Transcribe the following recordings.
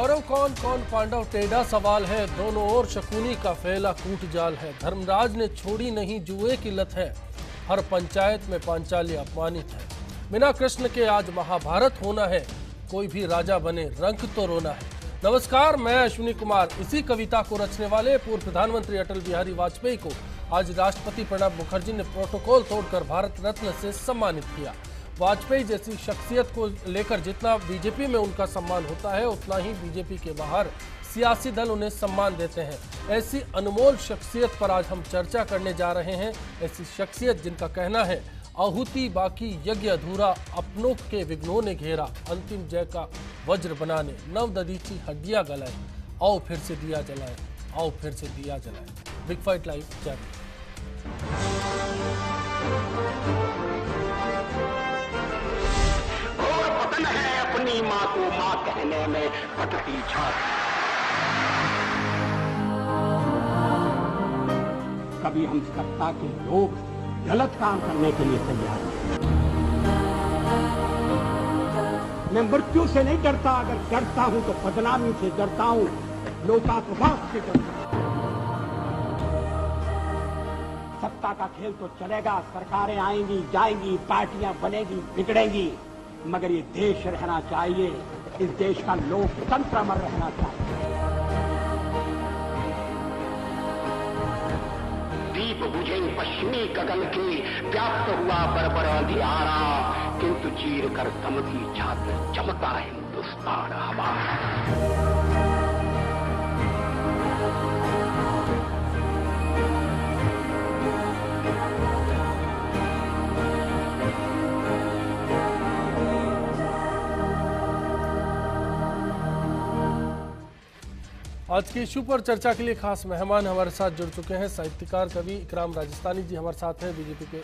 कौरव कौन कौन पांडव टेढ़ा सवाल है, दोनों ओर शकुनी का फैला कूट जाल है। धर्मराज ने छोड़ी नहीं जुए की लत है, हर पंचायत में पांचाली अपमानित है। बिना कृष्ण के आज महाभारत होना है, कोई भी राजा बने रंक तो रोना है। नमस्कार, मैं अश्विनी कुमार। इसी कविता को रचने वाले पूर्व प्रधानमंत्री अटल बिहारी वाजपेयी को आज राष्ट्रपति प्रणब मुखर्जी ने प्रोटोकॉल तोड़कर भारत रत्न से सम्मानित किया। वाजपेयी जैसी शख्सियत को लेकर जितना बीजेपी में उनका सम्मान होता है, उतना ही बीजेपी के बाहर सियासी दल उन्हें सम्मान देते हैं। ऐसी अनमोल शख्सियत पर आज हम चर्चा करने जा रहे हैं। ऐसी शख्सियत जिनका कहना है, आहुति बाकी यज्ञ अधूरा, अपनों के विघ्नों ने घेरा, अंतिम जय का वज्र बनाने नव दधीची हड्डियां गलाए, आओ फिर से दिया जलाए, आओ फिर से दिया जलाए। बिग फाइट लाइव जारी। पतन है अपनी माँ को माँ कहने में पटती छाती। कभी हम सत्ता के लोग गलत काम करने के लिए तैयार हैं। मैं मृत्यु से नहीं डरता, अगर डरता हूं तो बदनामी से डरता हूं, लोकापवाद से डरता हूं। सत्ता का खेल तो चलेगा, सरकारें आएंगी जाएंगी, पार्टियां बनेगी बिगड़ेंगी, मगर ये देश रहना चाहिए। इस देश का लोकतंत्र अमर रहना चाहिए। दीप बुझे पश्चिमी गगन की, व्याप्त हुआ बरबर अंधियारा, किंतु चीर कर दमकी छात्र चमका हिंदुस्तान हमारा। आज के इशू पर चर्चा के लिए खास मेहमान हमारे साथ जुड़ चुके हैं। साहित्यकार कवि इकराम राजस्थानी जी हमारे साथ हैं। बीजेपी के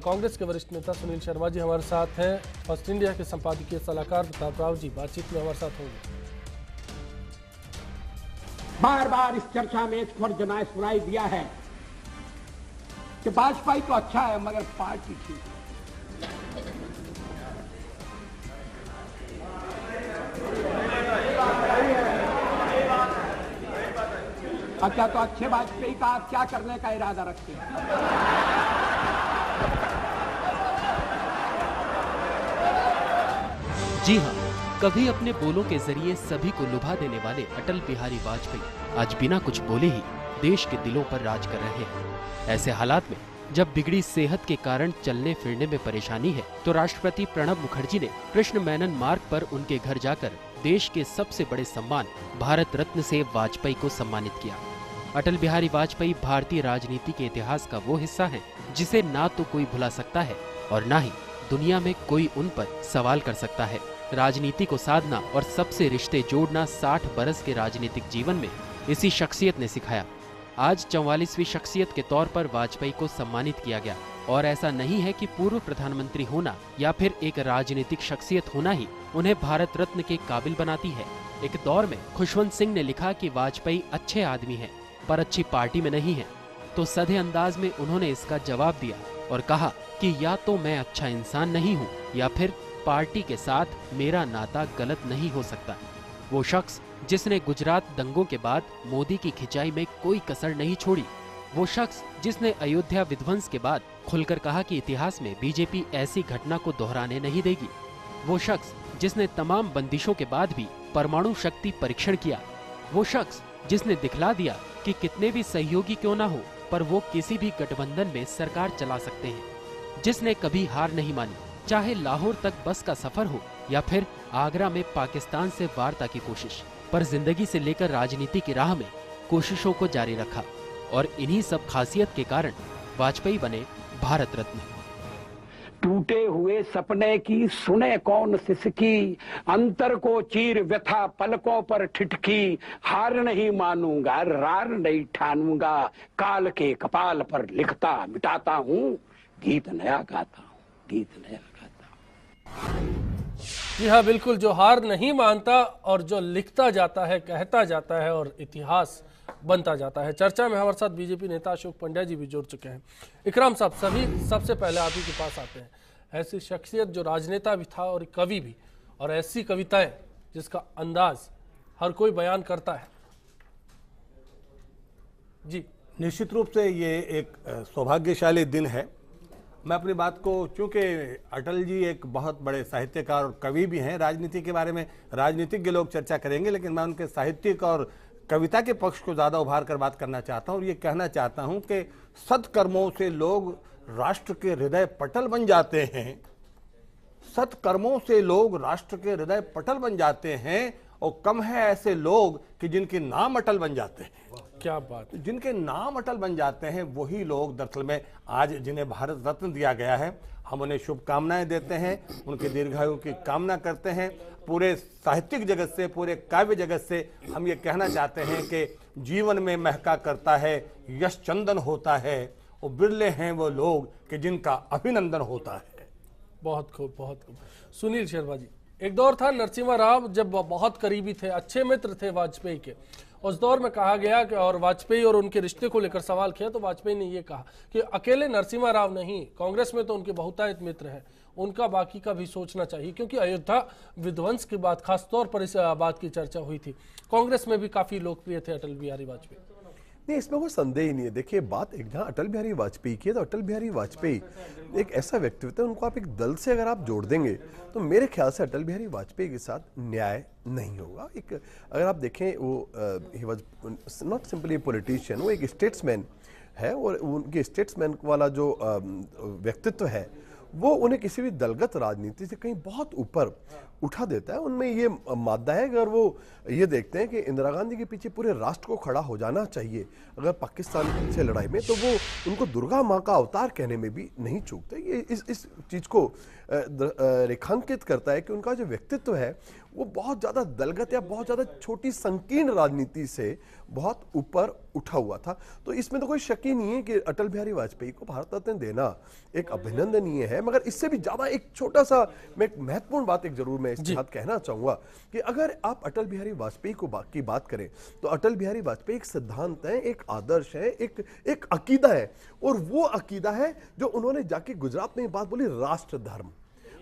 कांग्रेस के वरिष्ठ नेता सुनील शर्मा जी हमारे साथ हैं। फर्स्ट इंडिया के संपादकीय सलाहकार प्रताप राव जी बातचीत में हमारे साथ होंगे। बार बार इस चर्चा में एक स्वर जनाए सुनाई दिया है कि वाजपेयी तो अच्छा है मगर पार्टी ठीक है। अच्छा, तो अच्छे वाजपेयी का आप क्या करने का इरादा रखते हैं? जी हाँ, कभी अपने बोलों के जरिए सभी को लुभा देने वाले अटल बिहारी वाजपेयी आज बिना कुछ बोले ही देश के दिलों पर राज कर रहे हैं। ऐसे हालात में जब बिगड़ी सेहत के कारण चलने फिरने में परेशानी है, तो राष्ट्रपति प्रणब मुखर्जी ने कृष्ण मेनन मार्ग पर उनके घर जाकर देश के सबसे बड़े सम्मान भारत रत्न से वाजपेयी को सम्मानित किया। अटल बिहारी वाजपेयी भारतीय राजनीति के इतिहास का वो हिस्सा है जिसे ना तो कोई भुला सकता है और ना ही दुनिया में कोई उन पर सवाल कर सकता है। राजनीति को साधना और सबसे रिश्ते जोड़ना 60 बरस के राजनीतिक जीवन में इसी शख्सियत ने सिखाया। आज 44वीं शख्सियत के तौर पर वाजपेयी को सम्मानित किया गया। और ऐसा नहीं है कि पूर्व प्रधानमंत्री होना या फिर एक राजनीतिक शख्सियत होना ही उन्हें भारत रत्न के काबिल बनाती है। एक दौर में खुशवंत सिंह ने लिखा कि वाजपेयी अच्छे आदमी हैं, पर अच्छी पार्टी में नहीं है। तो सधे अंदाज में उन्होंने इसका जवाब दिया और कहा कि या तो मैं अच्छा इंसान नहीं हूँ या फिर पार्टी के साथ मेरा नाता गलत नहीं हो सकता। वो शख्स जिसने गुजरात दंगों के बाद मोदी की खिंचाई में कोई कसर नहीं छोड़ी। वो शख्स जिसने अयोध्या विध्वंस के बाद खुलकर कहा कि इतिहास में बीजेपी ऐसी घटना को दोहराने नहीं देगी। वो शख्स जिसने तमाम बंदिशों के बाद भी परमाणु शक्ति परीक्षण किया। वो शख्स जिसने दिखला दिया कि कितने भी सहयोगी क्यों ना हो, पर वो किसी भी गठबंधन में सरकार चला सकते हैं। जिसने कभी हार नहीं मानी, चाहे लाहौर तक बस का सफर हो या फिर आगरा में पाकिस्तान से वार्ता की कोशिश, पर जिंदगी से लेकर राजनीति की राह में कोशिशों को जारी रखा। और इन्हीं सब खासियत के कारण वाजपेयी बने भारत रत्न। टूटे हुए सपने की सुने कौन सिसकी, अंतर को चीर व्यथा पलकों पर ठिठकी, हार नहीं मानूंगा रार नहीं ठानूंगा, काल के कपाल पर लिखता मिटाता हूँ, गीत नया गाता हूँ, गीत नया गाता हूँ। जी हाँ, बिल्कुल। जो हार नहीं मानता और जो लिखता जाता है, कहता जाता है और इतिहास बनता जाता है। चर्चा में हमारे साथ बीजेपी नेता अशोक पंड्या जी भी जुड़ चुके हैं। इकराम साहब, सबसे पहले आप ही के पास आते हैं। ऐसी शख्सियत जो राजनेता भी था और कवि भी, और ऐसी कविताएं जिसका अंदाज हर कोई बयान करता है। जी, निश्चित रूप से ये एक सौभाग्यशाली दिन है। मैं अपनी बात को, चूंकि अटल जी एक बहुत बड़े साहित्यकार और कवि भी हैं, राजनीति के बारे में राजनीतिज्ञ लोग चर्चा करेंगे, लेकिन मैं उनके साहित्यिक और कविता के पक्ष को ज़्यादा उभार कर बात करना चाहता हूँ और ये कहना चाहता हूँ कि सत्कर्मों से लोग राष्ट्र के हृदय पटल बन जाते हैं। सत्कर्मों से लोग राष्ट्र के हृदय पटल बन जाते हैं और कम है ऐसे लोग कि जिनके नाम अटल बन जाते हैं। क्या बात। जिनके नाम अटल बन जाते हैं वही लोग दरअसल में आज जिन्हें भारत रत्न दिया गया है, हम उन्हें शुभकामनाएं देते हैं, उनके दीर्घायु की कामना करते हैं। पूरे साहित्यिक जगत से, पूरे काव्य जगत से हम ये कहना चाहते हैं कि जीवन में महका करता है यश चंदन होता है, और बिरले हैं वो लोग कि जिनका अभिनंदन होता है। बहुत खूब, बहुत खूब। सुनील शर्मा जी, एक दौर था नरसिम्हा राव जब बहुत करीबी थे, अच्छे मित्र थे वाजपेयी के। उस दौर में कहा गया कि, और वाजपेयी और उनके रिश्ते को लेकर सवाल किया तो वाजपेयी ने ये कहा कि अकेले नरसिम्हा राव नहीं, कांग्रेस में तो उनके बहुतायत मित्र हैं, उनका बाकी का भी सोचना चाहिए, क्योंकि अयोध्या विध्वंस की बात खासतौर पर इस बात की चर्चा हुई थी। कांग्रेस में भी काफी लोकप्रिय थे अटल बिहारी वाजपेयी। नहीं, इसमें कोई संदेह ही नहीं है। देखिए, बात एक जहाँ अटल बिहारी वाजपेयी की है, तो अटल बिहारी वाजपेयी एक ऐसा व्यक्तित्व है, उनको आप एक दल से अगर आप जोड़ देंगे तो मेरे ख्याल से अटल बिहारी वाजपेयी के साथ न्याय नहीं होगा। एक अगर आप देखें, वो he was not simply politician, वो एक स्टेट्समैन है, और उनके स्टेट्समैन वाला जो व्यक्तित्व है वो उन्हें किसी भी दलगत राजनीति से कहीं बहुत ऊपर उठा देता है। उनमें ये मादा है, अगर वो ये देखते हैं कि इंदिरा गांधी के पीछे पूरे राष्ट्र को खड़ा हो जाना चाहिए अगर पाकिस्तान से लड़ाई में, तो वो उनको दुर्गा माँ का अवतार कहने में भी नहीं चूकते। ये इस चीज़ को रेखांकित करता है कि उनका जो व्यक्तित्व है वो बहुत ज़्यादा दलगत या बहुत ज़्यादा छोटी संकीर्ण राजनीति से बहुत ऊपर उठा हुआ था। तो इसमें तो कोई शक ही नहीं है कि अटल बिहारी वाजपेयी को भारत रत्न देना एक अभिनंदनीय है। मगर इससे भी ज़्यादा एक छोटा सा, मैं एक महत्वपूर्ण बात एक जरूर मैं इसके साथ कहना चाहूँगा कि अगर आप अटल बिहारी वाजपेयी की बात करें तो अटल बिहारी वाजपेयी एक सिद्धांत है, एक आदर्श है, एक अकीदा है, और वो अकीदा है जो उन्होंने जाके गुजरात में बात बोली, राष्ट्र धर्म।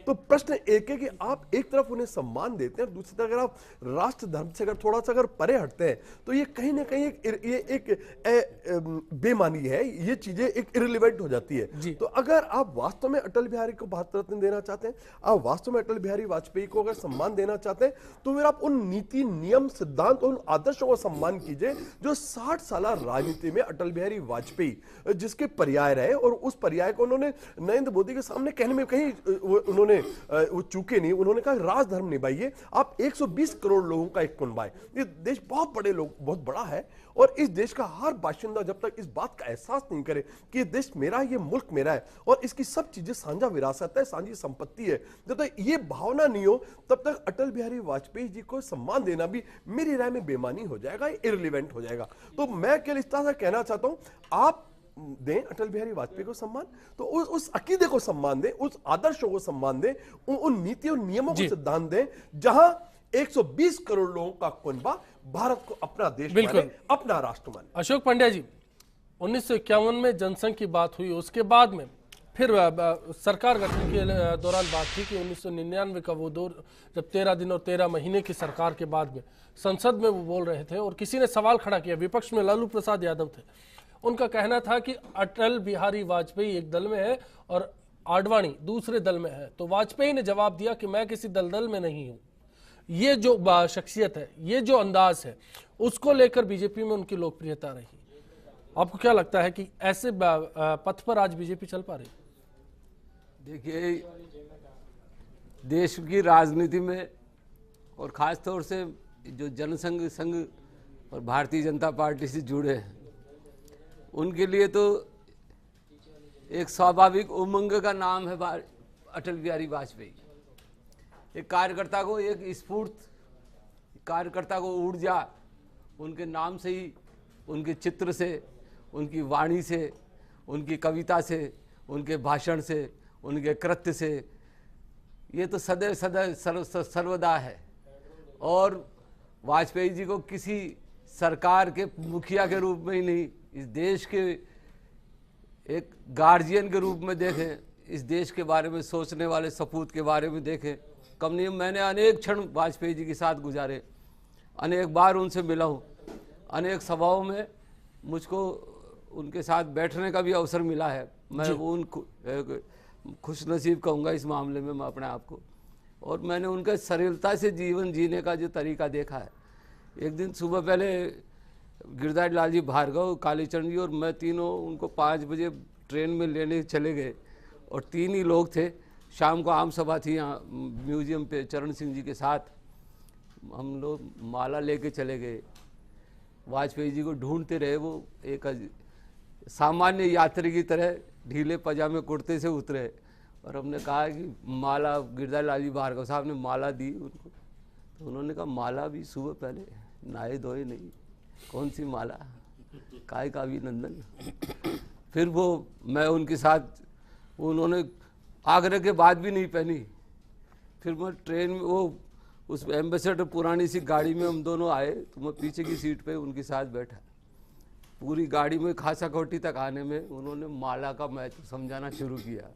तो प्रश्न एक है कि आप एक तरफ उन्हें सम्मान देते हैं, दूसरी तरफ अगर आप राष्ट्र धर्म से अगर थोड़ा सा अगर परे हटते हैं तो ये कहीं ना कहीं एक बेमानी है, ये चीजें एक इररिलेवेंट हो जाती है। तो अगर आप वास्तव में अटल बिहारी को भारत रत्न देना चाहते हैं, आप वास्तव में अटल बिहारी वाजपेयी को अगर सम्मान देना चाहते हैं, तो फिर आप उन नीति, नियम, सिद्धांत, उन आदर्शों का सम्मान कीजिए जो 60 साल राजनीति में अटल बिहारी वाजपेयी जिसके पर्याय रहे, और उस पर्याय को उन्होंने नरेंद्र मोदी के सामने कहने में कहीं उन्होंने वो चूके नहीं। उन्होंने कहा राजधर्म निभाइए, आप 120 करोड़ लोगों का एक कुनबा है, ये देश बहुत बड़ा है, और इस देश का हर बाशिंदा जब तक इस बात का एहसास नहीं करे कि ये देश मेरा है, ये मुल्क मेरा है और इसकी सब चीजें साझा विरासत है, साझी संपत्ति है, जब तक ये भावना नहीं हो तब तक अटल बिहारी वाजपेयी जी को सम्मान देना भी मेरी राय में बेमानी हो जाएगा, इररिलेवेंट हो जाएगा। तो मैं केवल इस तरह से कहना चाहता हूं, आप दें अटल बिहारी वाजपेयी को सम्मान, तो उस अकीदे को सम्मान दें, उस आदर्शों को सम्मान दें, उन नीतियों नियमों को सिद्धांत दें जहां 120 करोड़ लोगों का कुनबा भारत को अपना देश माने, अपना राष्ट्र माने। अशोक पंड्या जी, 1951 में जनसंघ की बात हुई, उसके बाद में फिर सरकार गठन के दौरान बात थी कि 1999 का वो दौर, जब 13 दिन और 13 महीने की सरकार के बाद में संसद में वो बोल रहे थे और किसी ने सवाल खड़ा किया, विपक्ष में लालू प्रसाद यादव थे, उनका कहना था कि अटल बिहारी वाजपेयी एक दल में है और आडवाणी दूसरे दल में है। तो वाजपेयी ने जवाब दिया कि मैं किसी दल में नहीं हूं। ये जो शख्सियत है, ये जो अंदाज है, उसको लेकर बीजेपी में उनकी लोकप्रियता रही। आपको क्या लगता है कि ऐसे पथ पर आज बीजेपी चल पा रही? देखिए, देश की राजनीति में और खास तौर से जो जनसंघ संघ और भारतीय जनता पार्टी से जुड़े हैं, उनके लिए तो एक स्वाभाविक उमंग का नाम है अटल बिहारी वाजपेयी। एक कार्यकर्ता को एक स्फूर्त, कार्यकर्ता को ऊर्जा उनके नाम से ही, उनके चित्र से, उनकी वाणी से, उनकी कविता से, उनके भाषण से, उनके कृत्य से, ये तो सदैव सर्वदा है। और वाजपेयी जी को किसी सरकार के मुखिया के रूप में ही नहीं, इस देश के एक गार्जियन के रूप में देखें, इस देश के बारे में सोचने वाले सपूत के बारे में देखें। कम नहीं, मैंने अनेक क्षण वाजपेयी जी के साथ गुजारे, अनेक बार उनसे मिला हूँ, अनेक सभाओं में मुझको उनके साथ बैठने का भी अवसर मिला है। मैं उन खुशनसीब कहूँगा इस मामले में मैं अपने आप को। और मैंने उनका सरलता से जीवन जीने का जो तरीका देखा है। एक दिन सुबह पहले गिरधारी लाल जी भार्गव, कालीचरण जी और मैं तीनों उनको 5 बजे ट्रेन में लेने चले गए और 3 ही लोग थे। शाम को आम सभा थी यहाँ म्यूजियम पे चरण सिंह जी के साथ। हम लोग माला लेके चले गए, वाजपेयी जी को ढूंढते रहे। वो एक सामान्य यात्री की तरह ढीले पजामे कुर्ते से उतरे और हमने कहा कि माला, गिरधारी लाल जी भार्गव साहब ने माला दी उनको। तो उन्होंने कहा माला भी सुबह पहले नहाए धोए नहीं, कौन सी माला, काय का अभिनंदन। फिर वो मैं उनके साथ, उन्होंने आगरा के बाद भी नहीं पहनी। फिर मैं ट्रेन में वो उस एम्बेसडर पुरानी सी गाड़ी में हम दोनों आए, तो मैं पीछे की सीट पे उनके साथ बैठा। पूरी गाड़ी में खासा कोठी तक आने में उन्होंने माला का महत्व समझाना शुरू किया।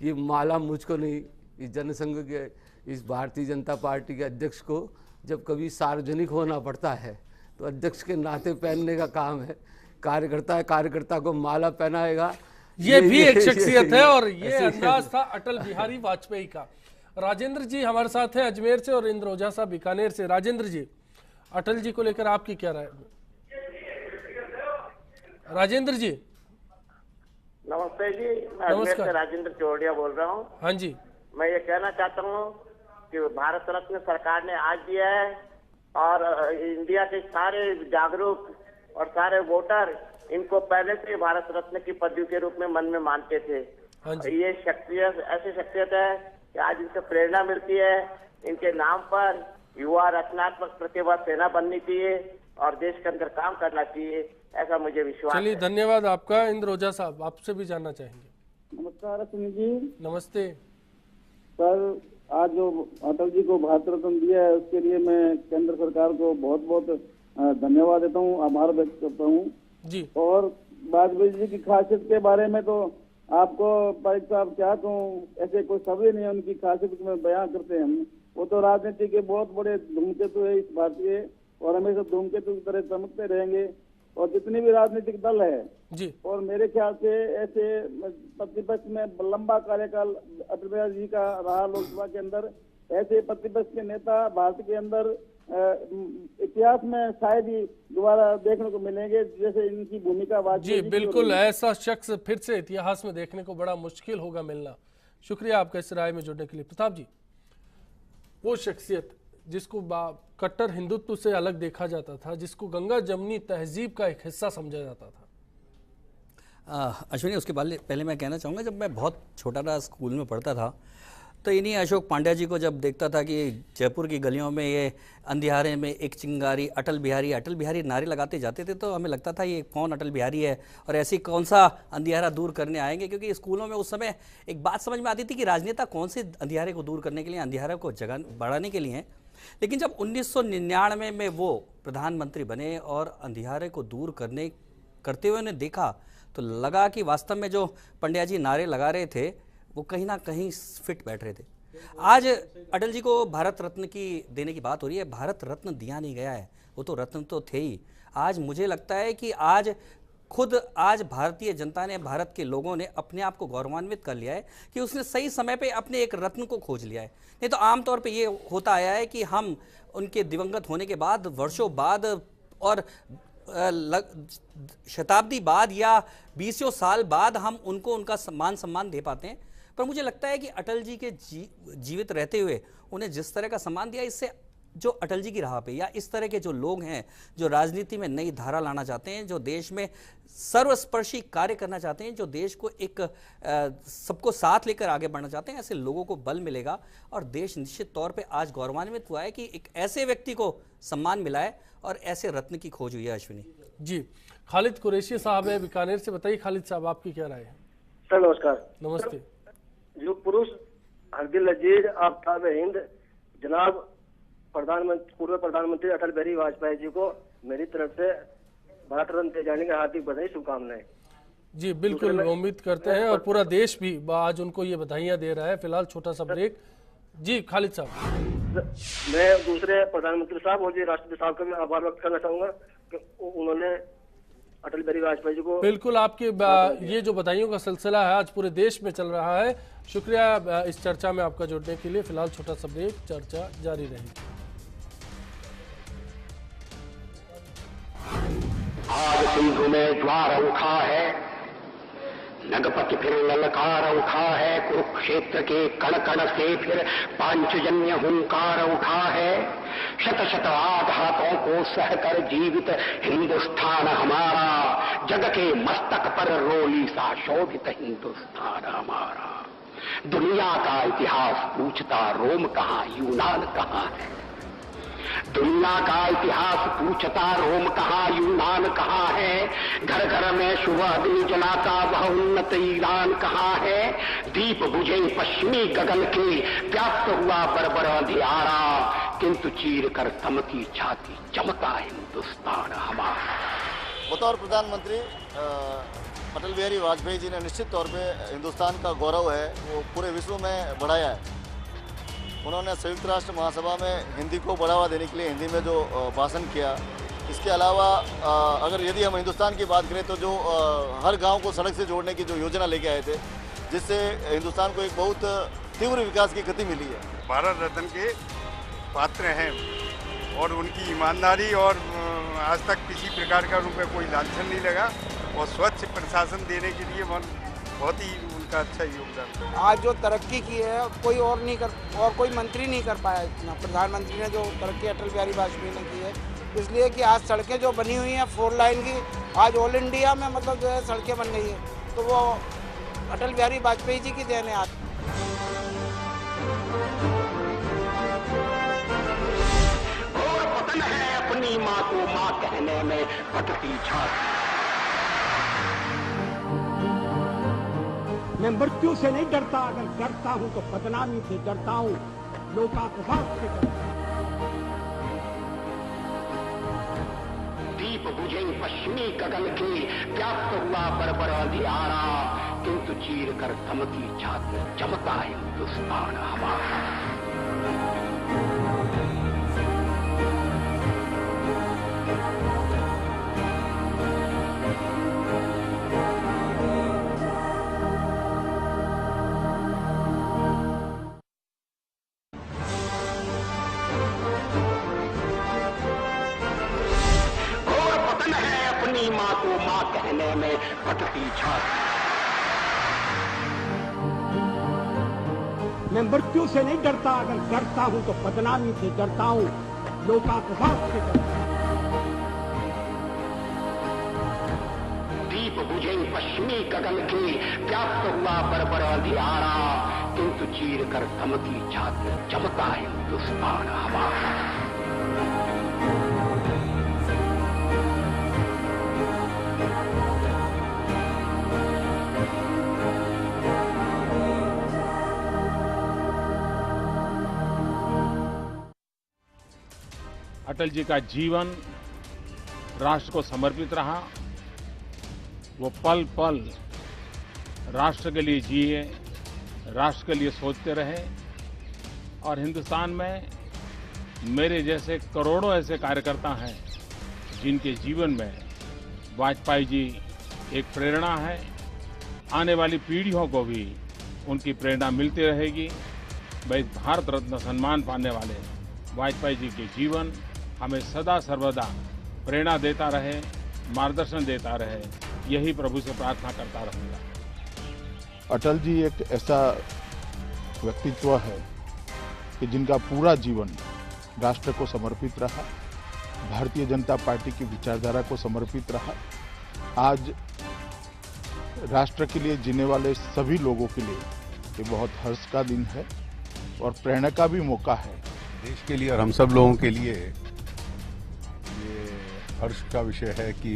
ये माला मुझको नहीं, इस जनसंघ के, इस भारतीय जनता पार्टी के अध्यक्ष को जब कभी सार्वजनिक होना पड़ता है तो अध्यक्ष के नाते पहनने का काम है। कार्यकर्ता को माला पहनाएगा। ये भी एक शख्सियत है और ये अंदाज था अटल बिहारी वाजपेयी का। राजेंद्र जी हमारे साथ हैं अजमेर से और इंद्र ओझा साहब बीकानेर से। राजेंद्र जी, अटल जी को लेकर आपकी क्या राय? राजेंद्र जी नमस्ते जी, मैं अजमेर से राजेंद्र चौड़िया बोल रहा हूँ। हाँ जी, मैं ये कहना चाहता हूँ कि भारत रत्न सरकार ने आज दिया है और इंडिया के सारे जागरूक और सारे वोटर इनको पहले से भारत रत्न की पदवी के रूप में मन में मानते थे। हाँ जी। ये शख्सियत ऐसी शख्सियत है कि आज इनसे प्रेरणा मिलती है। इनके नाम पर युवा रचनात्मक प्रतिभा सेना बननी चाहिए और देश के अंदर काम करना चाहिए, ऐसा मुझे विश्वास है। चलिए धन्यवाद आपका। इंद्र ओझा साहब, आपसे भी जानना चाहेंगे। नमस्कार अश्विनी जी। नमस्ते सर, आज जो अटल जी को भारत रत्न दिया है उसके लिए मैं केंद्र सरकार को बहुत बहुत धन्यवाद देता हूँ, आभार व्यक्त करता हूँ जी। और वाजपेयी जी की खासियत के बारे में तो आपको पारिक साहब क्या कहूँ, ऐसे कोई शब्द नहीं है उनकी खासियत में बयान करते हैं हम। वो तो राजनीति के बहुत बड़े धूमकेतु है इस भारतीय, और हमेशा धूमकेतु की तरह चमकते रहेंगे। और जितने भी राजनीतिक दल है जी, और मेरे ख्याल से ऐसे प्रतिपक्ष में लंबा कार्यकाल अटल बिहारी जी का रहा लोकसभा के अंदर, ऐसे प्रतिपक्ष के नेता भारत के अंदर इतिहास में शायद ही दोबारा देखने को मिलेंगे जैसे इनकी भूमिका वाजपेयी जी बिल्कुल। ऐसा शख्स फिर से इतिहास में देखने को बड़ा मुश्किल होगा मिलना। शुक्रिया आपका इस राय में जुड़ने के लिए। प्रताप जी, वो शख्सियत जिसको कट्टर हिंदुत्व से अलग देखा जाता था, जिसको गंगा जमनी तहजीब का एक हिस्सा समझा जाता था। अश्विनी, उसके पहले मैं कहना चाहूँगा, जब मैं बहुत छोटा था, स्कूल में पढ़ता था, तो इन्हीं अशोक पांड्या जी को जब देखता था कि जयपुर की गलियों में ये अंधियारे में एक चिंगारी अटल बिहारी नारे लगाते जाते थे, तो हमें लगता था ये कौन अटल बिहारी है और ऐसी कौन सा अंधियारा दूर करने आएंगे। क्योंकि स्कूलों में उस समय एक बात समझ में आती थी कि राजनेता कौन से अंधियारे को दूर करने के लिए, अंधियारे को जगह बढ़ाने के लिए हैं। लेकिन जब 1999 में वो प्रधानमंत्री बने और अंधियारे को दूर करते हुए उन्हें देखा, तो लगा कि वास्तव में जो पंड्या जी नारे लगा रहे थे वो कहीं ना कहीं फिट बैठ रहे थे। आज अटल जी को भारत रत्न की देने की बात हो रही है। भारत रत्न दिया नहीं गया है, वो तो रत्न तो थे ही। आज मुझे लगता है कि आज भारतीय जनता ने, भारत के लोगों ने अपने आप को गौरवान्वित कर लिया है कि उसने सही समय पे अपने एक रत्न को खोज लिया है। नहीं तो आमतौर पे ये होता आया है कि हम उनके दिवंगत होने के बाद, वर्षों बाद और शताब्दी बाद या 20 साल बाद हम उनको उनका मान सम्मान दे पाते हैं। पर मुझे लगता है कि अटल जी के जीवित रहते हुए उन्हें जिस तरह का सम्मान दिया, इससे जो अटल जी की राह पे या इस तरह के जो लोग हैं जो राजनीति में नई धारा लाना चाहते हैं, जो देश में सर्वस्पर्शी कार्य करना चाहते हैं, जो देश को एक सबको साथ लेकर आगे बढ़ना चाहते हैं, ऐसे लोगों को बल मिलेगा और देश निश्चित तौर पे आज गौरवान्वित हुआ है कि एक ऐसे व्यक्ति को सम्मान मिला है और ऐसे रत्न की खोज हुई है। अश्विनी जी, खालिद कुरैशी साहब है बीकानेर से। बताइए खालिद साहब, आपकी क्या राय है? सर नमस्कार। नमस्ते। युग पुरुष हरदिल अजीज आफ्ताब हिंद जनाब पूर्व प्रधानमंत्री अटल बिहारी वाजपेयी जी को मेरी तरफ से भारत रत्न दिए जाने की हार्दिक बधाई, शुभकामनाएं। जी बिल्कुल, उम्मीद करते हैं और पूरा देश भी आज उनको ये बधाइयां दे रहा है। फिलहाल छोटा सा ब्रेक। जी खालिद साहब। मैं दूसरे प्रधानमंत्री साहब और जी राष्ट्रपति साहब का भी आभार व्यक्त करना चाहूंगा कि उन्होंने अटल बिहारी वाजपेयी जी को। बिल्कुल, आपके ये जो बधाइयों का सिलसिला है आज पूरे देश में चल रहा है। शुक्रिया इस चर्चा में आपका जुड़ने के लिए। फिलहाल छोटा सा ब्रेक, चर्चा जारी रहेगी। आज सिंधु में ज्वार उठा है, नगपति फिर ललकार उठा है, कुरुक्षेत्र के कण कण से फिर पांचजन्य हुंकार उठा है। शत शत आघातों को सहकर जीवित हिंदुस्तान हमारा, जग के मस्तक पर रोली सा शोभित हिंदुस्तान हमारा। दुनिया का इतिहास पूछता रोम कहाँ, यूनान कहाँ है। दुनिया का इतिहास पूछता रोम कहाँ, यूनान कहाँ है। घर घर में शुभ अग्नि जलाता वह उन्नत ईरान कहाँ है। दीप बुझे पश्चिमी गगन के, व्याप्त हुआ बर्बर अंधियारा, किंतु चीर कर थमकी छाती चमका हिंदुस्तान हमारा। बतौर प्रधानमंत्री अटल बिहारी वाजपेयी जी ने निश्चित तौर पे हिंदुस्तान का गौरव है वो पूरे विश्व में बढ़ाया है। उन्होंने संयुक्त राष्ट्र महासभा में हिंदी को बढ़ावा देने के लिए हिंदी में जो भाषण किया, इसके अलावा अगर यदि हम हिंदुस्तान की बात करें तो जो हर गांव को सड़क से जोड़ने की जो योजना लेके आए थे, जिससे हिंदुस्तान को एक बहुत तीव्र विकास की गति मिली है। भारत रत्न के पात्र हैं और उनकी ईमानदारी और आज तक किसी प्रकार का उन पर कोई लांछन नहीं लगा और स्वच्छ प्रशासन देने के लिए बहुत ही उनका अच्छा योगदान। आज जो तरक्की की है कोई कोई मंत्री नहीं कर पाया इतना। प्रधानमंत्री ने जो तरक्की अटल बिहारी वाजपेयी ने की है, इसलिए कि आज सड़कें जो बनी हुई हैं 4 लाइन की, आज ऑल इंडिया में मतलब जो है सड़कें बन रही है, तो वो अटल बिहारी वाजपेयी जी की देन है। आज पतन है अपनी माँ को माँ कहने में फटती छाती। मैं मृत्यु से नहीं डरता, अगर डरता हूं तो बदनामी से डरता हूं, लोकापवाद से डरता हूं। दीप बुझे पश्चिमी गगन के, व्याप्त हुआ बर्बर अंधियारा, किंतु चीर कर थमकी छाती चमका हिंदुस्तान हमारा। माँ को माँ कहने में फटती छाती। मैं मृत्यु से नहीं डरता, अगर डरता हूं तो बदनामी से डरता हूं, लोकापवाद से डरता हूं। दीप बुझे पश्चिमी गगन के, व्याप्त हुआ बर्बर अंधियारा, किंतु चीर कर थमकी छाती चमका हिंदुस्तान हमारा। अटल जी का जीवन राष्ट्र को समर्पित रहा। वो पल पल राष्ट्र के लिए जिए, राष्ट्र के लिए सोचते रहे और हिंदुस्तान में मेरे जैसे करोड़ों ऐसे कार्यकर्ता हैं जिनके जीवन में वाजपेयी जी एक प्रेरणा है। आने वाली पीढ़ियों को भी उनकी प्रेरणा मिलती रहेगी। भाई, भारत रत्न सम्मान पाने वाले वाजपेयी जी के जीवन हमें सदा सर्वदा प्रेरणा देता रहे, मार्गदर्शन देता रहे, यही प्रभु से प्रार्थना करता रहूंगा। अटल जी एक ऐसा व्यक्तित्व है कि जिनका पूरा जीवन राष्ट्र को समर्पित रहा, भारतीय जनता पार्टी की विचारधारा को समर्पित रहा। आज राष्ट्र के लिए जीने वाले सभी लोगों के लिए ये बहुत हर्ष का दिन है और प्रेरणा का भी मौका है। देश के लिए और हम सब लोगों के लिए ये हर्ष का विषय है कि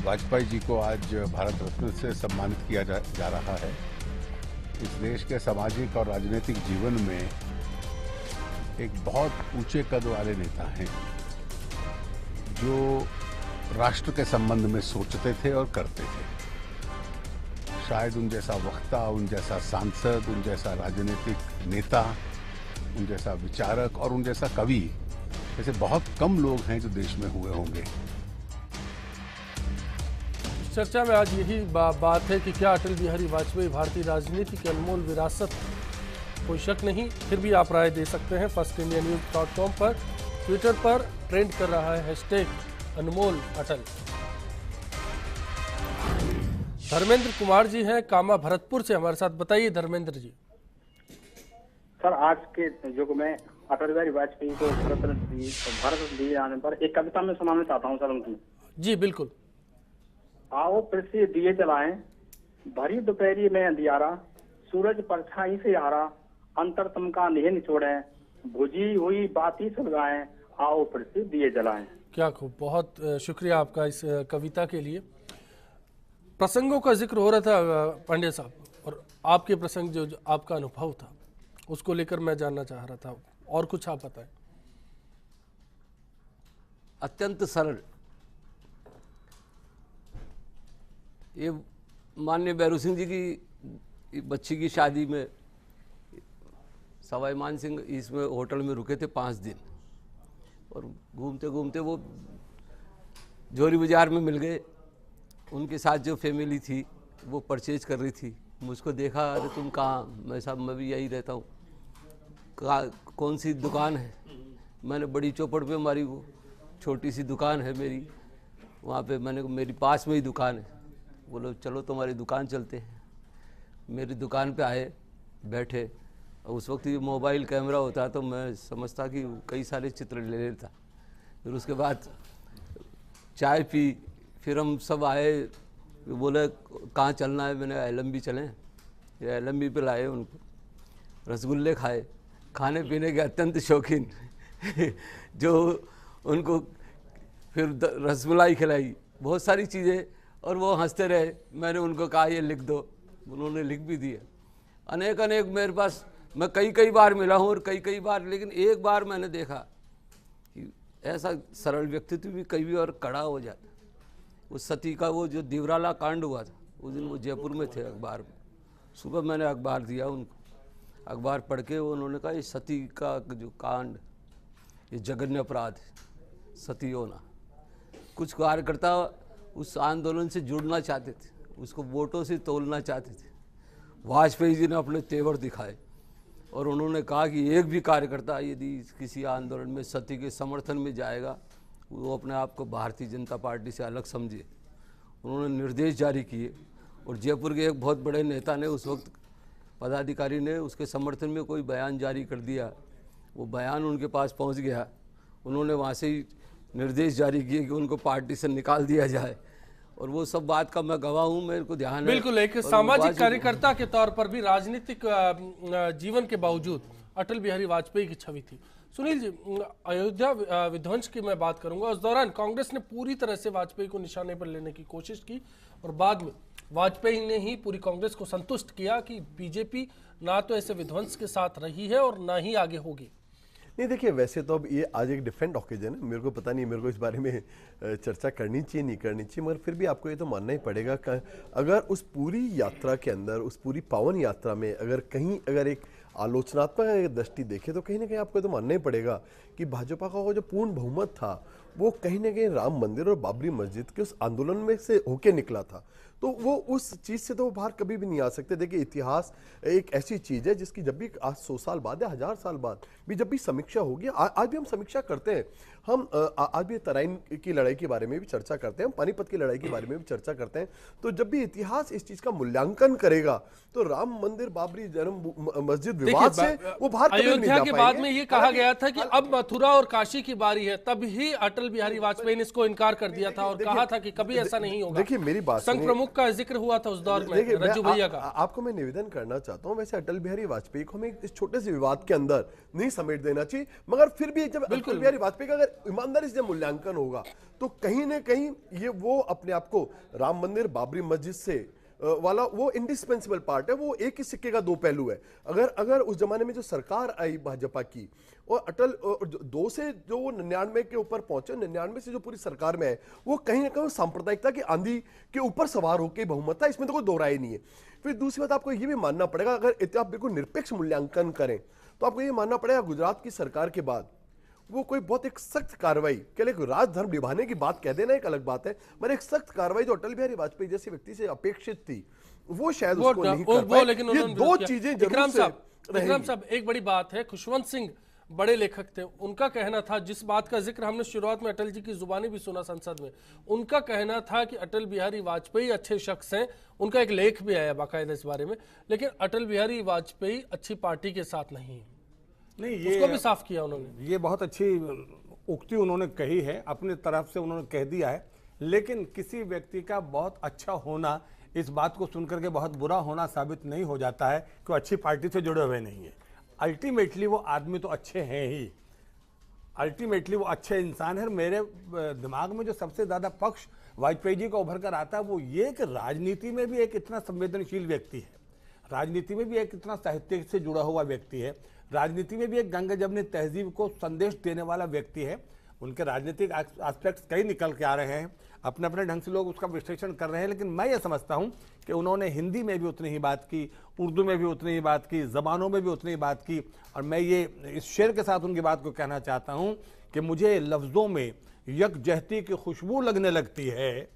वाजपेयी जी को आज भारत रत्न से सम्मानित किया जा रहा है। इस देश के सामाजिक और राजनीतिक जीवन में एक बहुत ऊंचे कद वाले नेता हैं जो राष्ट्र के संबंध में सोचते थे और करते थे। शायद उन जैसा वक्ता, उन जैसा सांसद, उन जैसा राजनीतिक नेता उन जैसा विचारक और उन जैसा कवि ऐसे बहुत कम लोग हैं जो देश में हुए होंगे। चर्चा में आज यही बात है कि क्या अटल बिहारी वाजपेयी भारतीय राजनीति की अनमोल विरासत, कोई शक नहीं। फिर भी आप राय दे सकते हैं। firstindianews.com पर, ट्विटर पर ट्रेंड कर रहा है हैशटैग अनमोल अटल। धर्मेंद्र कुमार जी हैं कामा भरतपुर से हमारे साथ। बताइए धर्मेंद्र जी। सर, आज के युग में अटल बिहारी वाजपेयी को भारत रत्न दिए जाने पर एक कविता में सुनाना चाहता हूँ सर उनकी। जी बिल्कुल। आओ पृथ्वी दिए जलाएं, भरी दोपहरी में अंधियारा, सूरज परछाई से आरा, अंतरतम का नेह निचोड़े, बुझी हुई बाती सुलगाएं, आओ पृथ्वी दिए जलाएं। क्या खूब, बहुत शुक्रिया आपका इस कविता के लिए। प्रसंगों का जिक्र हो रहा था पांडे साहब, और आपके प्रसंग जो आपका अनुभव था उसको लेकर मैं जानना चाह रहा था, और कुछ आप बताएं। अत्यंत सरल। ये माननीय बैरू सिंह जी की बच्ची की शादी में सवाई मान सिंह इसमें होटल में रुके थे 5 दिन, और घूमते घूमते वो जोरी बाजार में मिल गए। उनके साथ जो फैमिली थी वो परचेज कर रही थी। मुझको देखा, अरे तुम कहाँ? मैं साहब मैं भी यही रहता हूँ। कौन सी दुकान है? मैंने बड़ी चौपड़ पे मारी, वो छोटी सी दुकान है मेरी वहाँ पे। मैंने मेरी पास में ही दुकान है। बोलो चलो तुम्हारी दुकान चलते हैं। मेरी दुकान पे आए, बैठे। उस वक्त ये मोबाइल कैमरा होता तो मैं समझता कि कई सारे चित्र ले लेता। फिर उसके बाद चाय पी, फिर हम सब आए। बोले कहाँ चलना है? मैंने LMB चलें। ये LMB पे लाए उनको, रसगुल्ले खाए। खाने पीने के अत्यंत शौकीन जो उनको फिर रसमलाई खिलाई, बहुत सारी चीज़ें, और वो हंसते रहे। मैंने उनको कहा ये लिख दो, उन्होंने लिख भी दिया। अनेक मेरे पास, मैं कई बार मिला हूँ और कई बार, लेकिन एक बार मैंने देखा कि ऐसा सरल व्यक्तित्व भी कई भी और कड़ा हो जाता। उस सती का वो जो दिवराला कांड हुआ था उस दिन वो जयपुर में थे अखबार में। सुबह मैंने अखबार दिया उनको, अखबार पढ़ के उन्होंने कहा ये सती का जो कांड, ये जघन्य अपराध है, सती होना। कुछ कार्यकर्ता उस आंदोलन से जुड़ना चाहते थे, उसको वोटों से तोलना चाहते थे। वाजपेयी जी ने अपने तेवर दिखाए और उन्होंने कहा कि एक भी कार्यकर्ता यदि किसी आंदोलन में सती के समर्थन में जाएगा वो अपने आप को भारतीय जनता पार्टी से अलग समझे। उन्होंने निर्देश जारी किए, और जयपुर के एक बहुत बड़े नेता ने, उस वक्त पदाधिकारी ने उसके समर्थन में कोई बयान जारी कर दिया। वो बयान उनके पास पहुंच गया। उन्होंने वहाँ से ही निर्देश जारी किए कि उनको पार्टी से निकाल दिया जाए, और वो सब बात का मैं गवाह हूँ, मेरे को ध्यान है। बिल्कुल, एक सामाजिक कार्यकर्ता के तौर पर भी राजनीतिक जीवन के बावजूद अटल बिहारी वाजपेयी की छवि थी। सुनील जी, अयोध्या विध्वंस की मैं बात करूंगा। उस दौरान कांग्रेस ने पूरी तरह से वाजपेयी को निशाने पर लेने की कोशिश की, और बाद में वाजपेयी ने ही पूरी कांग्रेस को संतुष्ट किया कि बीजेपी ना तो ऐसे विध्वंस के साथ रही है और ना ही आगे होगी। नहीं देखिए, वैसे तो अब ये आज एक डिफरेंट ओकेजन है, मेरे को पता नहीं, मेरे को इस बारे में चर्चा करनी चाहिए नहीं करनी चाहिए, मगर फिर भी आपको ये तो मानना ही पड़ेगा कि अगर उस पूरी यात्रा के अंदर, उस पूरी पावन यात्रा में अगर एक आलोचनात्मक दृष्टि देखे तो कहीं ना कहीं आपको तो मानना ही पड़ेगा कि भाजपा का वो जो पूर्ण बहुमत था वो कहीं ना कहीं राम मंदिर और बाबरी मस्जिद के उस आंदोलन में से होके निकला था। तो वो उस चीज़ से तो बाहर कभी भी नहीं आ सकते। देखिए, इतिहास एक ऐसी चीज़ है जिसकी जब भी आज 100 साल बाद या 1000 साल बाद भी जब भी समीक्षा होगी, आज भी हम समीक्षा करते हैं। हम आज भी तराइन की लड़ाई के बारे में भी चर्चा करते हैं, पानीपत की लड़ाई के बारे में भी चर्चा करते हैं। तो जब भी इतिहास इस चीज़ का मूल्यांकन करेगा तो राम मंदिर बाबरी जन्म मस्जिद विवाद से वो बाहर कभी नहीं जा पाएंगे। अयोध्या के बाद में ये कहा गया था कि अब मथुरा और काशी की बारी है, तब ही अटल बिहारी वाजपेयी ने इसको इनकार कर दिया था और कहा था कि कभी ऐसा नहीं होगा। देखिए, मेरी बात, संघ प्रमुख का जिक्र हुआ था उस दौर में, रज्जू भैया का। आपको मैं निवेदन करना चाहता हूं, वैसे अटल बिहारी वाजपेयी को हमें इस छोटे से विवाद के अंदर नहीं समेट देना चाहिए, मगर फिर भी जब अटल बिहारी वाजपेयी का अगर ईमानदारी से मूल्यांकन होगा तो कहीं ना कहीं ये वो अपने आप को राम मंदिर बाबरी मस्जिद से वाला वो इंडिस्पेंसिबल पार्ट है, वो एक ही सिक्के का दो पहलू है। अगर उस जमाने में जो सरकार आई भाजपा की और अटल 2 से जो 99 के ऊपर पहुंचे, 99 से जो पूरी सरकार में है, वो कहीं ना कहीं सांप्रदायिकता की आंधी के ऊपर सवार होकर बहुमत था, इसमें तो कोई दो राय नहीं है। फिर दूसरी बात आपको ये भी मानना पड़ेगा, अगर आप बिल्कुल निरपेक्ष मूल्यांकन करें तो आपको ये मानना पड़ेगा गुजरात की सरकार के बाद वो कोई बहुत एक सख्त कार्रवाई, केवल एक राजधर्म निभाने की बात कह देना एक अलग बात है, मगर एक सख्त कार्रवाई जो अटल बिहारी वाजपेयी जैसे व्यक्ति से अपेक्षित थी वो शायद उसको नहीं कर पाए। लेकिन ये दो चीजें विक्रम जरूर साहब एक बड़ी बात है, खुशवंत सिंह बड़े लेखक थे, उनका कहना था, जिस बात का जिक्र हमने शुरुआत में अटल जी की जुबानी भी सुना संसद में, उनका कहना था कि अटल बिहारी वाजपेयी अच्छे शख्स हैं, उनका एक लेख भी आया बाकायदा इस बारे में, लेकिन अटल बिहारी वाजपेयी अच्छी पार्टी के साथ नहीं है। नहीं, ये उसको भी साफ किया उन्होंने। ये बहुत अच्छी उक्ति उन्होंने कही है, अपनी तरफ से उन्होंने कह दिया है, लेकिन किसी व्यक्ति का बहुत अच्छा होना इस बात को सुनकर के बहुत बुरा होना साबित नहीं हो जाता है कि वो अच्छी पार्टी से जुड़े हुए नहीं है। अल्टीमेटली वो आदमी तो अच्छे हैं ही, अल्टीमेटली वो अच्छे इंसान है। मेरे दिमाग में जो सबसे ज्यादा पक्ष वाजपेयी जी का उभर कर आता है वो ये कि राजनीति में भी एक इतना संवेदनशील व्यक्ति है, राजनीति में भी एक इतना साहित्य से जुड़ा हुआ व्यक्ति है, राजनीति में भी एक गंगा जमनी तहजीब को संदेश देने वाला व्यक्ति है। उनके राजनीतिक एस्पेक्ट्स कई निकल के आ रहे हैं, अपने अपने ढंग से लोग उसका विश्लेषण कर रहे हैं, लेकिन मैं ये समझता हूं कि उन्होंने हिंदी में भी उतनी ही बात की, उर्दू में भी उतनी ही बात की, जबानों में भी उतनी ही बात की। और मैं ये इस शेर के साथ उनकी बात को कहना चाहता हूं कि मुझे लफ्ज़ों में यकजहती की खुशबू लगने लगती है,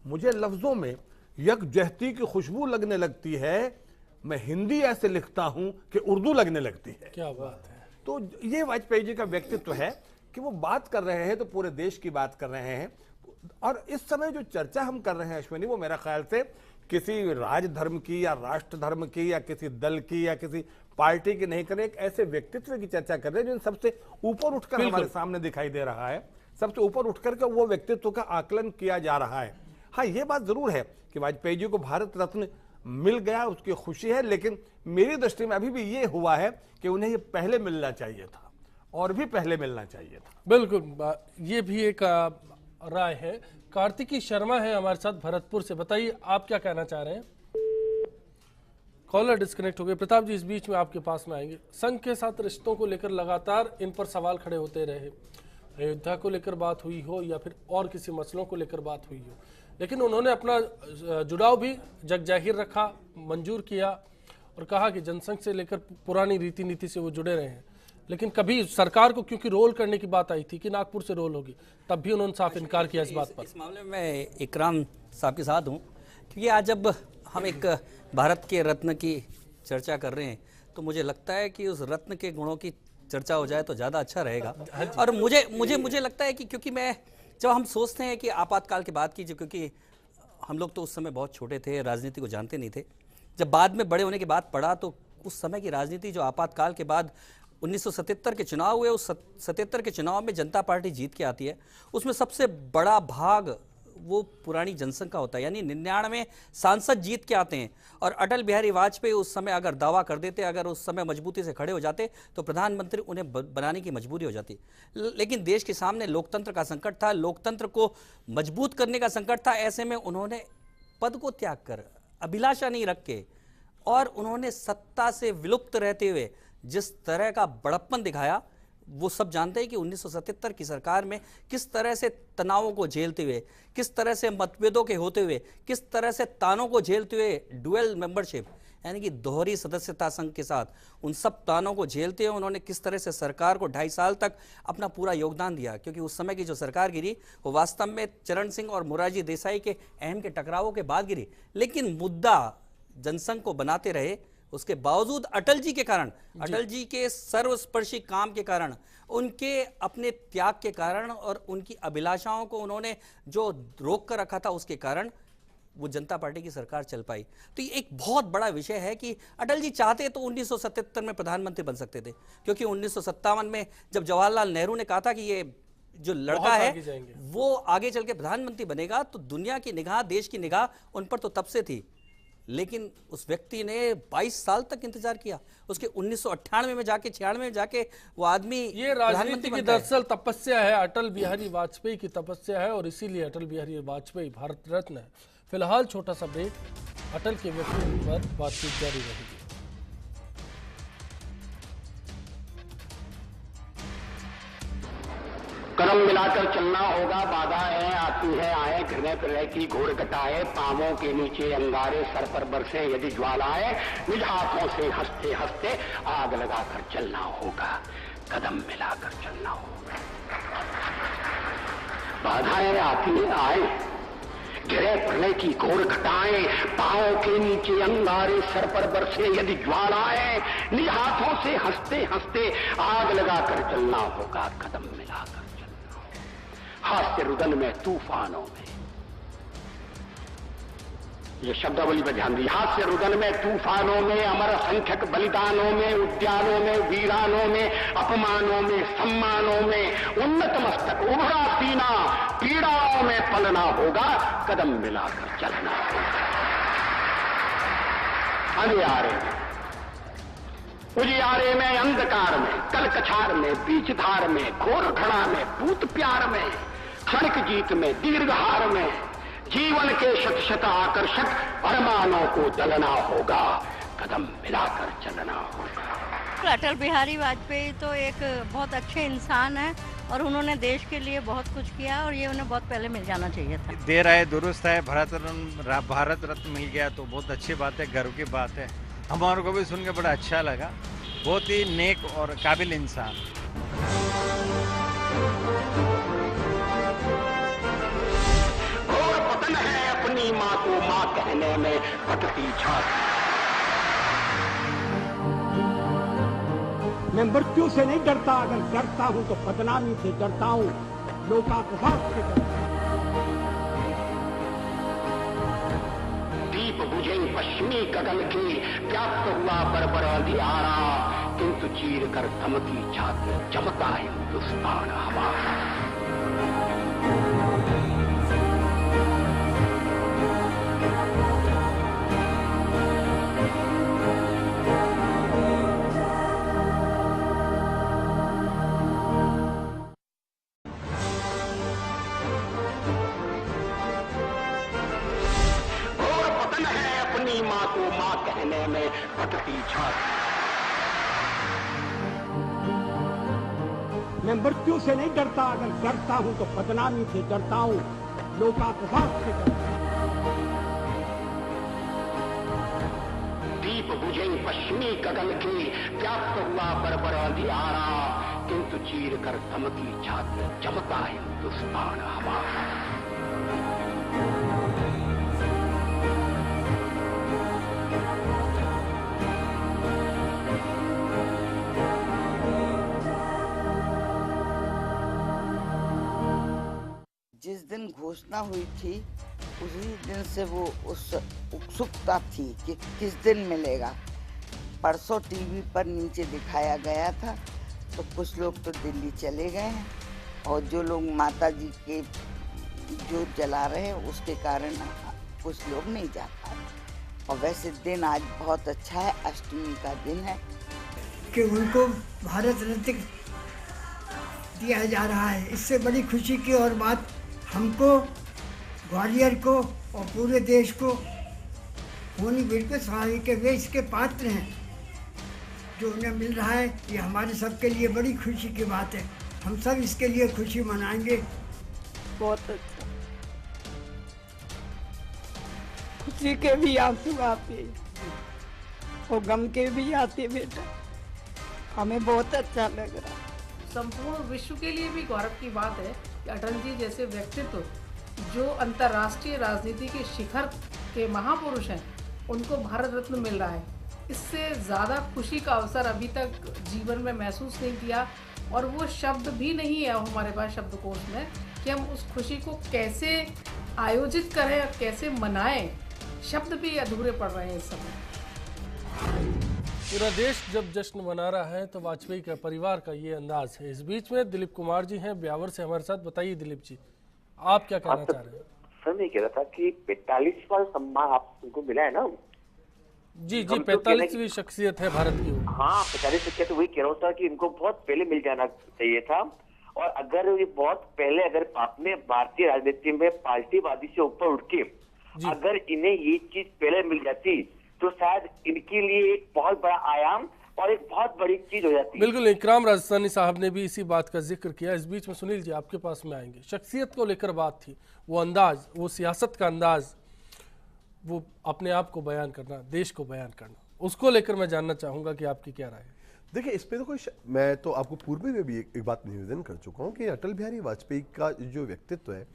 मुझे लफ्ज़ों में यकजहती की खुशबू लगने लगती है, मैं हिंदी ऐसे लिखता हूं कि उर्दू लगने लगती है। क्या बात है। तो ये वाजपेयी जी का व्यक्तित्व है कि वो बात कर रहे हैं तो पूरे देश की बात कर रहे हैं। और इस समय जो चर्चा हम कर रहे हैं अश्विनी, वो मेरा ख्याल से किसी राजधर्म की या राष्ट्र धर्म की या किसी दल की या किसी पार्टी की नहीं कर रहे, एक ऐसे व्यक्तित्व की चर्चा कर रहे हैं जो सबसे ऊपर उठकर हमारे सामने दिखाई दे रहा है, सबसे ऊपर उठकर के वो व्यक्तित्व का आकलन किया जा रहा है। हाँ, ये बात जरूर है कि वाजपेयी जी को भारत रत्न मिल गया, उसकी खुशी है, लेकिन मेरी दृष्टि में अभी भी ये हुआ है कि उन्हें ये पहले मिलना चाहिए था और भी पहले मिलना चाहिए था। बिल्कुल, ये भी एक राय है। कार्तिकी शर्मा है हमारे साथ भरतपुर से, बताइए आप क्या कहना चाह रहे हैं। कॉलर डिस्कनेक्ट हो गए। प्रताप जी, इस बीच में आपके पास में आएंगे। संघ के साथ रिश्तों को लेकर लगातार इन पर सवाल खड़े होते रहे, अयोध्या को लेकर बात हुई हो या फिर और किसी मसलों को लेकर बात हुई हो, लेकिन उन्होंने अपना जुड़ाव भी जग जाहिर रखा, मंजूर किया और कहा कि जनसंघ से लेकर पुरानी रीति नीति से वो जुड़े रहे हैं। लेकिन कभी सरकार को क्योंकि रोल करने की बात आई थी कि नागपुर से रोल होगी, तब भी उन्होंने साफ इनकार किया इस बात पर। इस मामले में मैं इकराम साहब के साथ हूँ, क्योंकि आज जब हम एक भारत के रत्न की चर्चा कर रहे हैं तो मुझे लगता है कि उस रत्न के गुणों की चर्चा हो जाए तो ज़्यादा अच्छा रहेगा। और मुझे लगता है कि क्योंकि मैं जब हम सोचते हैं कि आपातकाल की बात कीजिए, क्योंकि हम लोग तो उस समय बहुत छोटे थे, राजनीति को जानते नहीं थे, जब बाद में बड़े होने की बात पड़ा तो उस समय की राजनीति जो आपातकाल के बाद 1977 के चुनाव हुए, उस 77 के चुनाव में जनता पार्टी जीत के आती है, उसमें सबसे बड़ा भाग वो पुरानी जनसंघ का होता है, यानी 99 सांसद जीत के आते हैं। और अटल बिहारी वाजपेयी उस समय अगर दावा कर देते, अगर उस समय मजबूती से खड़े हो जाते तो प्रधानमंत्री उन्हें बनाने की मजबूरी हो जाती। लेकिन देश के सामने लोकतंत्र का संकट था, लोकतंत्र को मजबूत करने का संकट था। ऐसे में उन्होंने पद को त्याग कर, अभिलाषा नहीं रख के, और उन्होंने सत्ता से विलुप्त रहते हुए जिस तरह का बड़प्पन दिखाया, वो सब जानते हैं कि 1977 की सरकार में किस तरह से तनावों को झेलते हुए, किस तरह से मतभेदों के होते हुए, किस तरह से तानों को झेलते हुए, डुअल मेंबरशिप यानी कि दोहरी सदस्यता संघ के साथ उन सब तानों को झेलते हुए उन्होंने किस तरह से सरकार को 2.5 साल तक अपना पूरा योगदान दिया। क्योंकि उस समय की जो सरकार गिरी वो वास्तव में चरण सिंह और मोरारजी देसाई के अहम के टकरावों के बाद गिरी, लेकिन मुद्दा जनसंघ को बनाते रहे। उसके बावजूद अटल जी के कारण, अटल जी के सर्वस्पर्शी काम के कारण, उनके अपने त्याग के कारण और उनकी अभिलाषाओं को उन्होंने जो रोक कर रखा था उसके कारण वो जनता पार्टी की सरकार चल पाई। तो ये एक बहुत बड़ा विषय है कि अटल जी चाहते तो 1977 में प्रधानमंत्री बन सकते थे, क्योंकि 1957 में जब जवाहरलाल नेहरू ने कहा था कि ये जो लड़का है वो आगे चल के प्रधानमंत्री बनेगा, तो दुनिया की निगाह, देश की निगाह उन पर तो तब से थी। लेकिन उस व्यक्ति ने 22 साल तक इंतजार किया, उसके 1998 में जाके 96 में जाके वो आदमी, ये राजनीति की दरअसल तपस्या है, अटल बिहारी वाजपेयी की तपस्या है, और इसीलिए अटल बिहारी वाजपेयी भारत रत्न है। फिलहाल छोटा सा ब्रेक, अटल के व्यक्तित्व पर बातचीत जारी रहेगी। करप्शन कदम मिलाकर चलना होगा, बाधाएं आती हैं आए, घृणय प्रलय की घोर घटाए, पांवों के नीचे अंगारे, सर पर बरसे यदि ज्वालाएं, निज हाथों से हंसते हंसते आग लगाकर चलना होगा, कदम मिलाकर चलना होगा। बाधाएं आती हैं आए, घिरे प्रलय की घोर घटाएं, पांवों के नीचे अंगारे, सर पर बरसे यदि ज्वालाएं, निज हाथों से हंसते हंसते आग लगाकर चलना होगा, कदम मिलाकर चलना होगा। हास्य रुदन में तूफानों में, ये शब्दावली पर ध्यान दी, हास्य रुदन में तूफानों में, अमर असंख्यक बलिदानों में, उद्यानों में, वीरानों में, अपमानों में, सम्मानों में, उन्नत मस्तक उभरा सीना, पीड़ाओं में पलना होगा, कदम मिलाकर चलना होगा। अंधियारे में, उजियारे में, अंधकार में, कलकछार में, बीच धार में, घोर घड़ा में, भूत प्यार में, क्षणिक जीत में, दीर्घहार में, जीवन के शत शत आकर्षक अरमानों को दलना होगा, कदम मिलाकर चलना होगा। अटल बिहारी वाजपेयी तो एक बहुत अच्छे इंसान है और उन्होंने देश के लिए बहुत कुछ किया और ये उन्हें बहुत पहले मिल जाना चाहिए था। देर आए दुरुस्त है, भारत रत्न मिल गया तो बहुत अच्छी बात है, गर्व की बात है। हमारे को भी सुन के बड़ा अच्छा लगा, बहुत ही नेक और काबिल इंसान। है अपनी माँ को माँ कहने में फटती छाती। मैं मृत्यु से नहीं डरता, अगर डरता हूँ तो बदनामी से डरता हूँ, लोकापवाद से डरता हूँ। दीप बुझे पश्चिमी गगन की, व्याप्त हुआ बरबर अंधियारा, किंतु चीर कर धमकी छाती, चमका हिंदुस्तान हमारा। माँ को माँ कहने में फटती छाती। मैं मृत्यु से नहीं डरता, अगर डरता हूँ तो बदनामी से डरता हूँ, लोकापवाद से डरता हूँ। दीप बुझे पश्चिमी गगन की, व्याप्त हुआ बरबर अंधियारा, किंतु चीर कर धमकी छाती, चमका हिंदुस्तान हमारा। जिस दिन घोषणा हुई थी उसी दिन से वो उस उत्सुकता थी कि किस दिन मिलेगा। परसों टीवी पर नीचे दिखाया गया था तो कुछ लोग तो दिल्ली चले गए हैं और जो लोग माता जी के जोत जला रहे हैं उसके कारण कुछ लोग नहीं जा पाए। और वैसे दिन आज बहुत अच्छा है, अष्टमी का दिन है कि उनको भारत रत्न दिया जा रहा है। इससे बड़ी खुशी की और बात हमको, ग्वालियर को और पूरे देश को होनी बिल्कुल स्वाभाविक के वे इसके पात्र हैं। जो उन्हें मिल रहा है ये हमारे सबके लिए बड़ी खुशी की बात है। हम सब इसके लिए खुशी मनाएंगे। बहुत अच्छा, खुशी के भी आंसू आते और गम के भी आते बेटा, हमें बहुत अच्छा लग रहा है। संपूर्ण विश्व के लिए भी गौरव की बात है कि अटल जी जैसे व्यक्तित्व जो अंतर्राष्ट्रीय राजनीति के शिखर के महापुरुष हैं, उनको भारत रत्न मिल रहा है। इससे ज़्यादा खुशी का अवसर अभी तक जीवन में महसूस नहीं किया और वो शब्द भी नहीं है हमारे पास शब्दकोश में कि हम उस खुशी को कैसे आयोजित करें और कैसे मनाएं। शब्द भी अधूरे पड़ रहे हैं इस समय। पूरा देश जब जश्न मना रहा है तो वाजपेयी का परिवार का ये अंदाज है। इस बीच में दिलीप कुमार जी हैं ब्यावर से हमारे साथ। बताइए दिलीप जी, आप क्या कहना चाह रहे हैं? सर मैं कह रहा था कि 45वां सम्मान आपको मिला है ना। जी 45वीं शख्सियत है भारत की। हाँ 45 तो वही कह रहा हूँ कि इनको बहुत पहले मिल जाना चाहिए था। और अगर ये बहुत पहले अगर आपने भारतीय राजनीति में पार्टीवादी से ऊपर उठ के अगर इन्हें ये चीज पहले मिल जाती तो शायद इनके लिए एक बहुत बड़ा आयाम और एक बहुत बड़ी चीज हो जाती है। बिल्कुल, इकराम राजस्थानी साहब ने भी इसी बात का जिक्र किया। इस बीच में सुनील जी आपके पास में आएंगे। शख्सियत को लेकर बात थी, वो अंदाज, वो सियासत का अंदाज, वो अपने आप को बयान करना, देश को बयान करना, उसको लेकर मैं जानना चाहूंगा कि आपकी क्या राय है। देखिए, इस पे तो कोई मैं तो आपको पूर्व में भी एक बात निवेदन कर चुका हूँ कि अटल बिहारी वाजपेयी का जो व्यक्तित्व है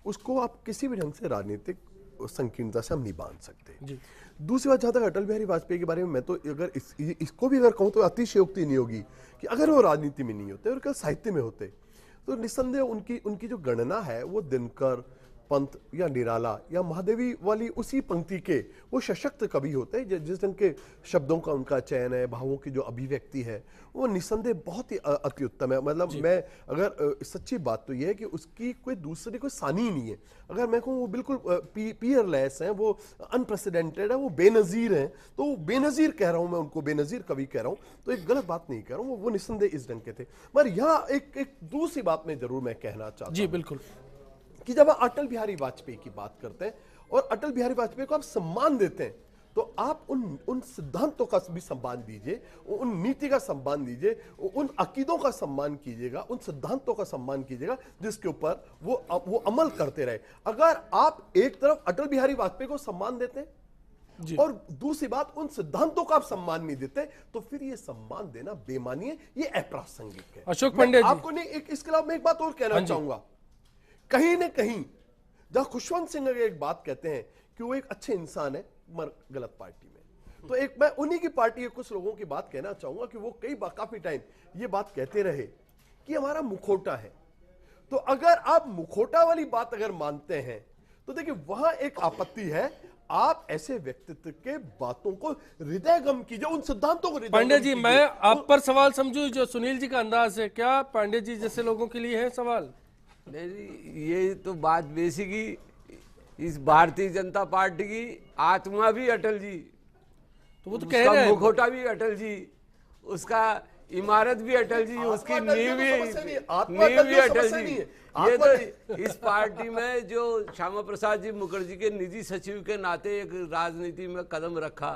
उसको आप किसी भी ढंग से राजनीतिक संकीर्णता से हम नहीं बांध सकते जी। दूसरी बात, जहाँ तक अटल बिहारी वाजपेयी के बारे में मैं तो अगर इसको भी अगर कहूँ तो अतिशयोक्ति नहीं होगी कि अगर वो राजनीति में नहीं होते और केवल साहित्य में होते तो निस्संदेह उनकी जो गणना है वो दिनकर, पंत या निराला या महादेवी वाली उसी पंक्ति के वो सशक्त कवि होते हैं। जिस ढंग के शब्दों का उनका चयन है, भावों की जो अभिव्यक्ति है, वो निस्संदेह बहुत ही अति उत्तम है। मतलब मैं अगर सच्ची बात तो ये है कि उसकी कोई दूसरी कोई सानी ही नहीं है। अगर मैं कहूँ वो बिल्कुल पीयरलेस हैं, वो अनप्रेसिडेंटेड है, वो बेनज़ीर हैं, तो वो बेनज़ीर कह रहा हूँ मैं, उनको बेनज़ीर कवि कह रहा हूँ, तो एक गलत बात नहीं कह रहा हूँ। वो निस्संदेह इस ढंग के थे। मगर यहाँ एक दूसरी बात में जरूर मैं कहना चाहता हूँ जी बिल्कुल, कि जब आप अटल बिहारी वाजपेयी की बात करते हैं और अटल बिहारी वाजपेयी को आप सम्मान देते हैं तो आप उन सिद्धांतों का भी सम्मान दीजिए, उन नीति का सम्मान दीजिए, उन अकीदों का सम्मान कीजिएगा, उन सिद्धांतों का सम्मान कीजिएगा जिसके ऊपर वो अमल करते रहे। अगर आप एक तरफ अटल बिहारी वाजपेयी को सम्मान देते हैं और दूसरी बात उन सिद्धांतों का आप सम्मान नहीं देते तो फिर ये सम्मान देना बेमानी है, ये अप्रासंगिक है। अशोक पांडे जी, आपको नहीं, इसके अलावा मैं एक बात और कहना चाहूंगा। कहीं न कहीं जहां खुशवंत सिंह एक बात कहते हैं कि वो एक अच्छे इंसान है मगर गलत पार्टी में, तो एक मैं उन्हीं की पार्टी के कुछ लोगों की बात कहना चाहूंगा कि वो काफी टाइम ये बात कहते रहे कि हमारा मुखौटा है। तो अगर आप मुखौटा वाली बात अगर मानते हैं तो देखिए वहां एक आपत्ति है। आप ऐसे व्यक्तित्व के बातों को हृदयगम कीजिए, उन सिद्धांतों को। पांडे जी, मैं आप पर सवाल समझू जो सुनील जी का अंदाज है, क्या पांडे जी जैसे लोगों के लिए है सवाल? नहीं, ये तो बात बेसिक इस भारतीय जनता पार्टी की आत्मा भी अटल जी, तो वो तो कह रहे हैं, मुखौटा भी अटल जी, उसका इमारत भी अटल जी, उसकी नींव भी अटल जी। ये तो इस पार्टी में जो श्यामा प्रसाद जी मुखर्जी के निजी सचिव के नाते एक राजनीति में कदम रखा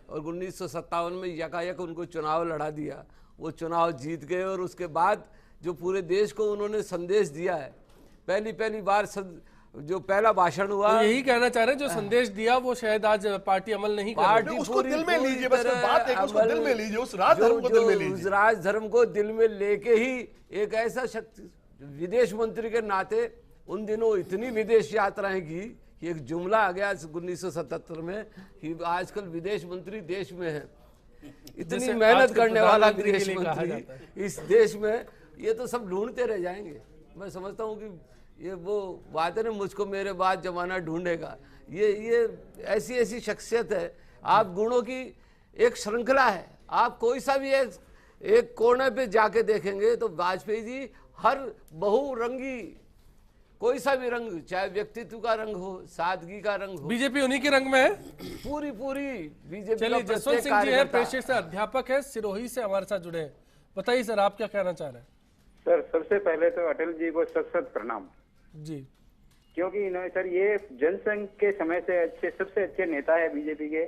और 1957 में यकायक उनको चुनाव लड़ा दिया, वो चुनाव जीत गए और उसके बाद जो पूरे देश को उन्होंने संदेश दिया है, पहली बार जो पहला भाषण हुआ, तो यही कहना चाह रहे हैं जो संदेश दिया वो शायद आज पार्टी अमल नहीं कर रही। उसको दिल में लीजिए, बस बात है, उसको दिल में लीजिए, उस राजधर्म को दिल में लीजिए। उस राजधर्म को दिल में लेके ही एक ऐसा शक्ति, विदेश मंत्री के नाते उन दिनों इतनी विदेश यात्राएं की कि एक जुमला आ गया 1977 में कि आजकल विदेश मंत्री देश में है। इतनी मेहनत करने वाला विदेश मंत्री इस देश में, ये तो सब ढूंढते रह जाएंगे। मैं समझता हूँ कि ये वो बात है ना, मुझको मेरे बाद जमाना ढूंढेगा, ये ऐसी शख्सियत है। आप गुणों की एक श्रृंखला है। आप कोई सा भी एक कोने पे जाके देखेंगे तो वाजपेयी जी हर बहुरंगी, कोई सा भी रंग, चाहे व्यक्तित्व का रंग हो, सादगी का रंग हो, बीजेपी उन्हीं के रंग में है, पूरी बीजेपी। चलिए, जसवंत सिंह जी है, पेशे से अध्यापक है, सिरोही से हमारे साथ जुड़े हैं। बताइए सर, आप क्या कहना चाह रहे हैं? सर, सबसे पहले तो अटल जी को सत प्रणाम जी, क्योंकि इन्होंने सर ये जनसंघ के समय से सबसे अच्छे नेता है बीजेपी के,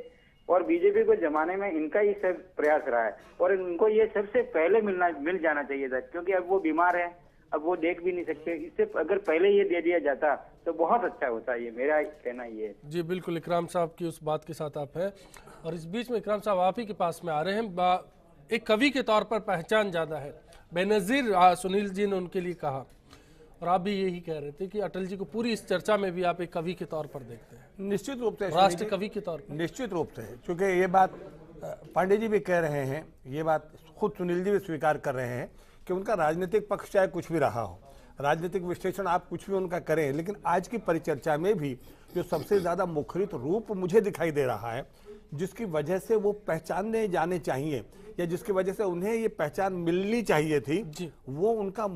और बीजेपी को जमाने में इनका ही सब प्रयास रहा है और इनको ये सबसे पहले मिल जाना चाहिए था, क्योंकि अब वो बीमार है, अब वो देख भी नहीं सकते। इससे अगर पहले ये दे दिया जाता तो बहुत अच्छा होता, ये मेरा कहना ये है। जी बिल्कुल, इकराम साहब की उस बात के साथ आप हैं। और इस बीच में इकराम साहब आप ही के पास में आ रहे हैं। एक कवि के तौर पर पहचान ज्यादा है, बेनजीर सुनील जी ने उनके लिए कहा, और आप भी यही कह रहे थे कि अटल जी को पूरी इस चर्चा में भी आप एक कवि के तौर पर देखते हैं। निश्चित रूप से राष्ट्र कवि के तौर पर निश्चित रूप से, क्योंकि ये बात पांडे जी भी कह रहे हैं, ये बात खुद सुनील जी भी स्वीकार कर रहे हैं कि उनका राजनीतिक पक्ष चाहे कुछ भी रहा हो, राजनीतिक विश्लेषण आप कुछ भी उनका करें, लेकिन आज की परिचर्चा में भी जो सबसे ज्यादा मुखरित रूप मुझे दिखाई दे रहा है, जिसकी वजह से वो पहचाने जाने चाहिए या जिसकी वजह से उन्हें ये पहचान मिलनी चाहिए थी, वो उनका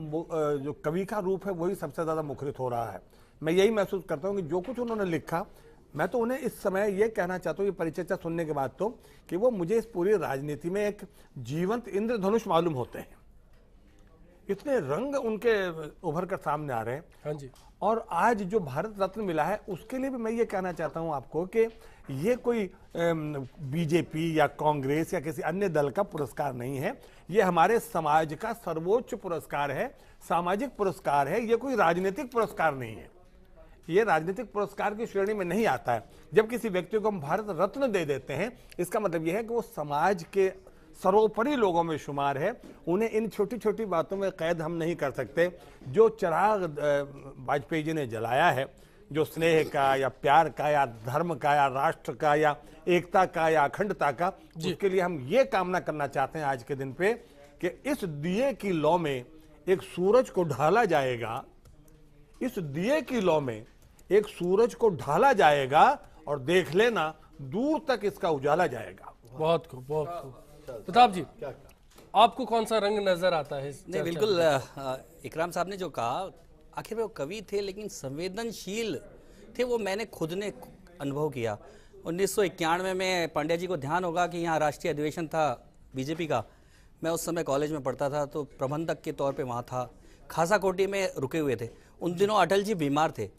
जो कवि का रूप है वही सबसे ज्यादा मुखरित हो रहा है। मैं यही महसूस करता हूँ कि जो कुछ उन्होंने लिखा, मैं तो उन्हें इस समय ये कहना चाहता हूँ ये परिचर्चा सुनने के बाद तो, कि वो मुझे इस पूरी राजनीति में एक जीवंत इंद्रधनुष मालूम होते हैं। इतने रंग उनके उभर कर सामने आ रहे हैं। हाँ जी। और आज जो भारत रत्न मिला है उसके लिए भी मैं ये कहना चाहता हूं आपको कि ये कोई बीजेपी या कांग्रेस या किसी अन्य दल का पुरस्कार नहीं है, ये हमारे समाज का सर्वोच्च पुरस्कार है, सामाजिक पुरस्कार है, ये कोई राजनीतिक पुरस्कार नहीं है, ये राजनीतिक पुरस्कार की श्रेणी में नहीं आता है। जब किसी व्यक्ति को हम भारत रत्न दे देते हैं इसका मतलब यह है कि वो समाज के सर्वोपरि लोगों में शुमार है, उन्हें इन छोटी छोटी बातों में कैद हम नहीं कर सकते। जो चिराग वाजपेयी जी ने जलाया है, जो स्नेह का या प्यार का या धर्म का या राष्ट्र का या एकता का या अखंडता का, उसके लिए हम ये कामना करना चाहते हैं आज के दिन पे कि इस दिए की लौ में एक सूरज को ढाला जाएगा, इस दिए की लौ में एक सूरज को ढाला जाएगा और देख लेना दूर तक इसका उजाला जाएगा। बहुत खूब, बहुत खूब। प्रताप जी, आपको कौन सा रंग नजर आता है? नहीं, बिल्कुल इकराम साहब ने जो कहा, आखिर में वो कवि थे लेकिन संवेदनशील थे, वो मैंने खुद ने अनुभव किया। 1991 में पांड्या जी को ध्यान होगा कि यहाँ राष्ट्रीय अधिवेशन था बीजेपी का, मैं उस समय कॉलेज में पढ़ता था तो प्रबंधक के तौर पे वहाँ था, खासा कोटी में रुके हुए थे। उन दिनों अटल जी बीमार थे,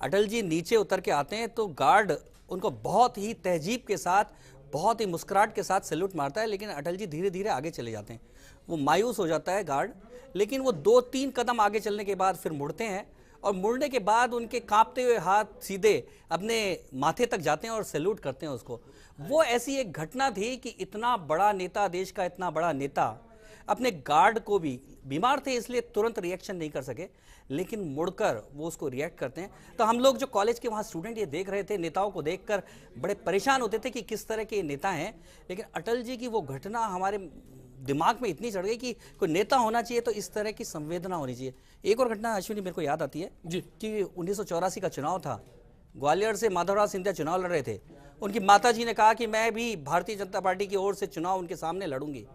अटल जी नीचे उतर के आते हैं तो गार्ड उनको बहुत ही तहजीब के साथ, बहुत ही मुस्कुराहट के साथ सैल्यूट मारता है, लेकिन अटल जी धीरे धीरे आगे चले जाते हैं। वो मायूस हो जाता है गार्ड, लेकिन वो 2-3 कदम आगे चलने के बाद फिर मुड़ते हैं और मुड़ने के बाद उनके कांपते हुए हाथ सीधे अपने माथे तक जाते हैं और सैल्यूट करते हैं उसको। वो ऐसी एक घटना थी कि इतना बड़ा नेता, देश का इतना बड़ा नेता अपने गार्ड को भी, बीमार थे इसलिए तुरंत रिएक्शन नहीं कर सके, लेकिन मुड़कर वो उसको रिएक्ट करते हैं। तो हम लोग जो कॉलेज के वहाँ स्टूडेंट ये देख रहे थे, नेताओं को देखकर बड़े परेशान होते थे कि किस तरह के नेता हैं, लेकिन अटल जी की वो घटना हमारे दिमाग में इतनी चढ़ गई कि कोई नेता होना चाहिए तो इस तरह की संवेदना होनी चाहिए। एक और घटना अश्विनी मेरे को याद आती है जी, कि 1984 का चुनाव था, ग्वालियर से माधवराव सिंधिया चुनाव लड़ रहे थे। उनकी माता जी ने कहा कि मैं भी भारतीय जनता पार्टी की ओर से चुनाव उनके सामने लड़ूंगी,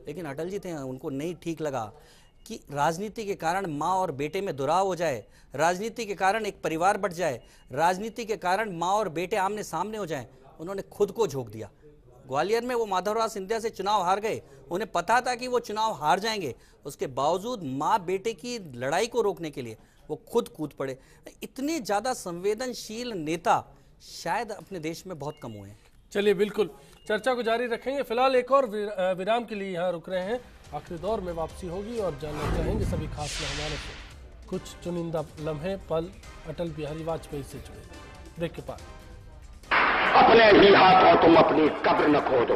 लेकिन अटल जी थे, उनको नहीं ठीक लगा कि राजनीति के कारण माँ और बेटे में दुराव हो जाए, राजनीति के कारण एक परिवार बट जाए, राजनीति के कारण माँ और बेटे आमने सामने हो जाएं। उन्होंने खुद को झोंक दिया। ग्वालियर में वो माधवराव सिंधिया से चुनाव हार गए, उन्हें पता था कि वो चुनाव हार जाएंगे, उसके बावजूद माँ बेटे की लड़ाई को रोकने के लिए वो खुद कूद पड़े। इतने ज़्यादा संवेदनशील नेता शायद अपने देश में बहुत कम हुए हैं। चलिए, बिल्कुल चर्चा को जारी रखेंगे। फिलहाल एक और विराम के लिए यहाँ रुक रहे हैं, आखिरी दौर में वापसी होगी और जानना चाहेंगे सभी खास मेहमानों से कुछ चुनिंदा लम्हे, पल अटल बिहारी वाजपेयी से जुड़े। ब्रेक के बाद अपने ही हाथों तुम अपनी कब्र न खोदो,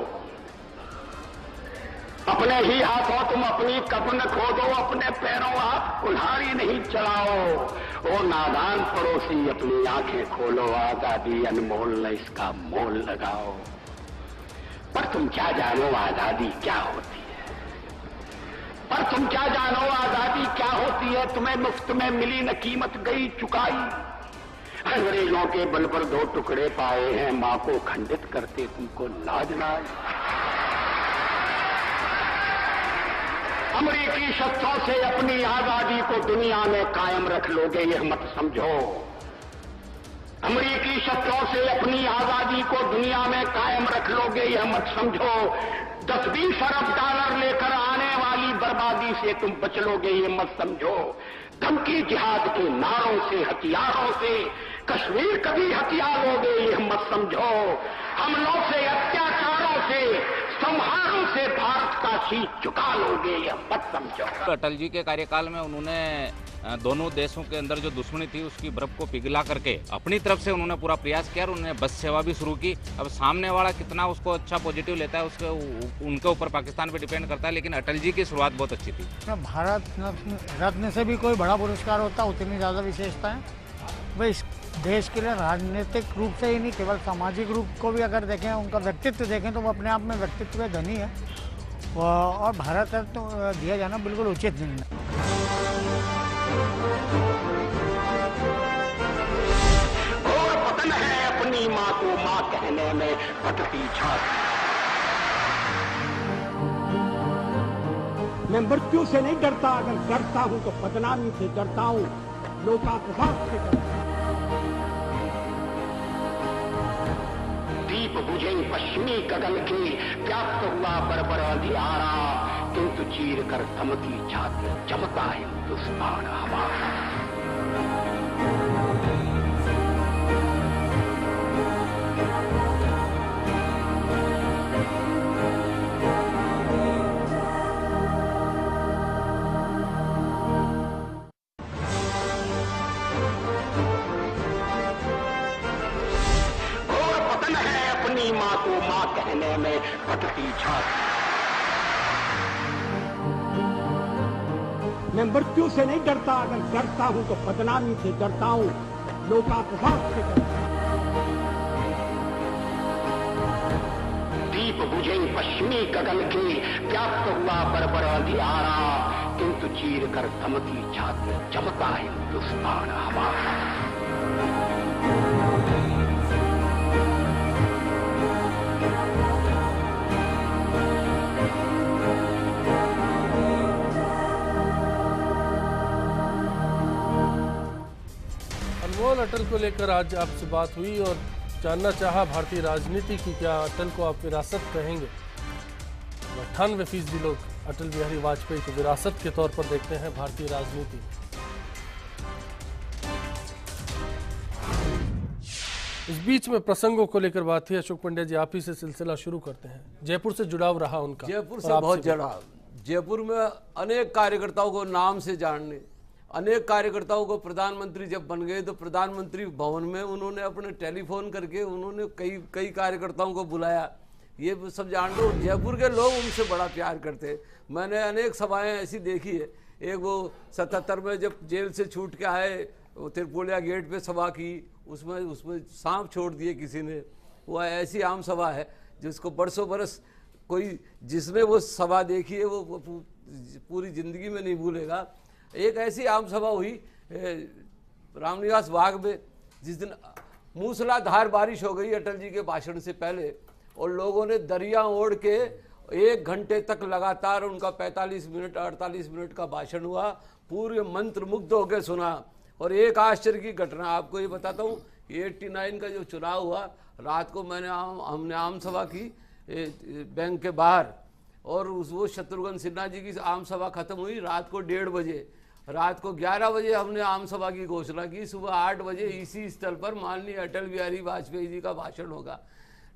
अपने ही हाथों तुम अपनी कब्र न खोदो, अपने पैरों आप कुल्हाड़ी नहीं चलाओ। ओ नादान पड़ोसी अपनी आंखें खोलो, आजादी अनमोल न इसका मोल लगाओ। पर तुम क्या जानो आजादी क्या होती है, पर तुम क्या जानो आजादी क्या होती है। तुम्हें मुफ्त में मिली न कीमत गई चुकाई, अंग्रेजों के बल पर 2 टुकड़े पाए हैं, मां को खंडित करते तुमको लाज ना आई। अमरीकी शस्त्रों से अपनी आजादी को दुनिया में कायम रख लोगे यह मत समझो, अमरीकी शस्त्रों से अपनी आजादी को दुनिया में कायम रख लोगे यह मत समझो। 10-20 अरब डॉलर लेकर आने वाली बर्बादी से तुम बच लोगे ये मत समझो। धमकी जिहाद के नारों से, हथियारों से कश्मीर कभी हथियार लोगे ये मत समझो। हमलों से, अत्याचारों से, संहारों से भारत का शीश झुका लोगे ये मत समझो। अटल जी के कार्यकाल में उन्होंने दोनों देशों के अंदर जो दुश्मनी थी उसकी बर्फ को पिघला करके अपनी तरफ से उन्होंने पूरा प्रयास किया और उन्होंने बस सेवा भी शुरू की। अब सामने वाला कितना उसको अच्छा पॉजिटिव लेता है उसके उनके ऊपर पाकिस्तान पे डिपेंड करता है, लेकिन अटल जी की शुरुआत बहुत अच्छी थी। भारत रत्न से भी कोई बड़ा पुरस्कार होता उतनी ज़्यादा विशेषता है। वह इस देश के लिए राजनीतिक रूप से ही नहीं, केवल सामाजिक रूप को भी अगर देखें, उनका व्यक्तित्व देखें तो वो अपने आप में व्यक्तित्व के धनी है और भारत रत्न दिया जाना बिल्कुल उचित निर्णय। घोर पतन है अपनी माँ को माँ कहने में पटती छाती। मैं मृत्यु से नहीं डरता, अगर डरता हूं तो बदनामी से डरता हूं, लोकापवाद से डरता हूं। दीप बुझे पश्चिमी गगन की, व्याप्त हुआ बरबर अंधियारा, किंतु चीर कर धमकी छाती जमता हिंदुस्तान हमारा। घोर पतन है अपनी माँ को माँ कहने में फटती छाती। मैं मृत्यु से नहीं डरता, अगर डरता हूं तो बदनामी से डरता हूं, लोकापवाद से डरता हूं। दीप बुझे पश्चिमी गगन के, व्याप्त हुआ बरबर अंधियारा, किंतु चीर कर धमकी छाती जमता हिंदुस्तान हमारा। अनमोल अटल को लेकर आज आपसे बात हुई और जानना चाहा भारतीय राजनीति की, क्या अटल को आप विरासत कहेंगे? 98% लोग अटल बिहारी वाजपेयी को विरासत के तौर पर देखते हैं भारतीय राजनीति। इस बीच में प्रसंगों को लेकर बात थी। अशोक पंड्या जी, आप ही से सिलसिला शुरू करते हैं। जयपुर से जुड़ाव रहा उनका, जयपुर से बहुत जुड़ाव। जयपुर में अनेक कार्यकर्ताओं को नाम से जानने, अनेक कार्यकर्ताओं को प्रधानमंत्री जब बन गए तो प्रधानमंत्री भवन में उन्होंने अपने टेलीफोन करके उन्होंने कई कार्यकर्ताओं को बुलाया। ये सब जान लो, जयपुर के लोग उनसे बड़ा प्यार करते। मैंने अनेक सभाएं ऐसी देखी है। एक वो 77 में जब जेल से छूट के आए, त्रिपोलिया गेट पे सभा की, उसमें सांप छोड़ दिए किसी ने। वो ऐसी आम सभा है जिसको बरसों बरस कोई जिसने वो सभा देखी है वो पूरी जिंदगी में नहीं भूलेगा। एक ऐसी आम सभा हुई रामनिवास बाग में, जिस दिन मूसलाधार बारिश हो गई अटल जी के भाषण से पहले, और लोगों ने दरिया ओढ़ के 1 घंटे तक लगातार उनका 45 मिनट 48 मिनट का भाषण हुआ। पूरे मंत्रमुग्ध होकर सुना। और एक आश्चर्य की घटना आपको ये बताता हूँ, 89 का जो चुनाव हुआ, रात को हमने आम सभा की बैंक के बाहर, और वो शत्रुघ्न सिन्हा जी की आम सभा खत्म हुई रात को 1:30 बजे। रात को 11 बजे हमने आम सभा की घोषणा की, सुबह 8 बजे इसी स्थल पर माननीय अटल बिहारी वाजपेयी जी का भाषण होगा।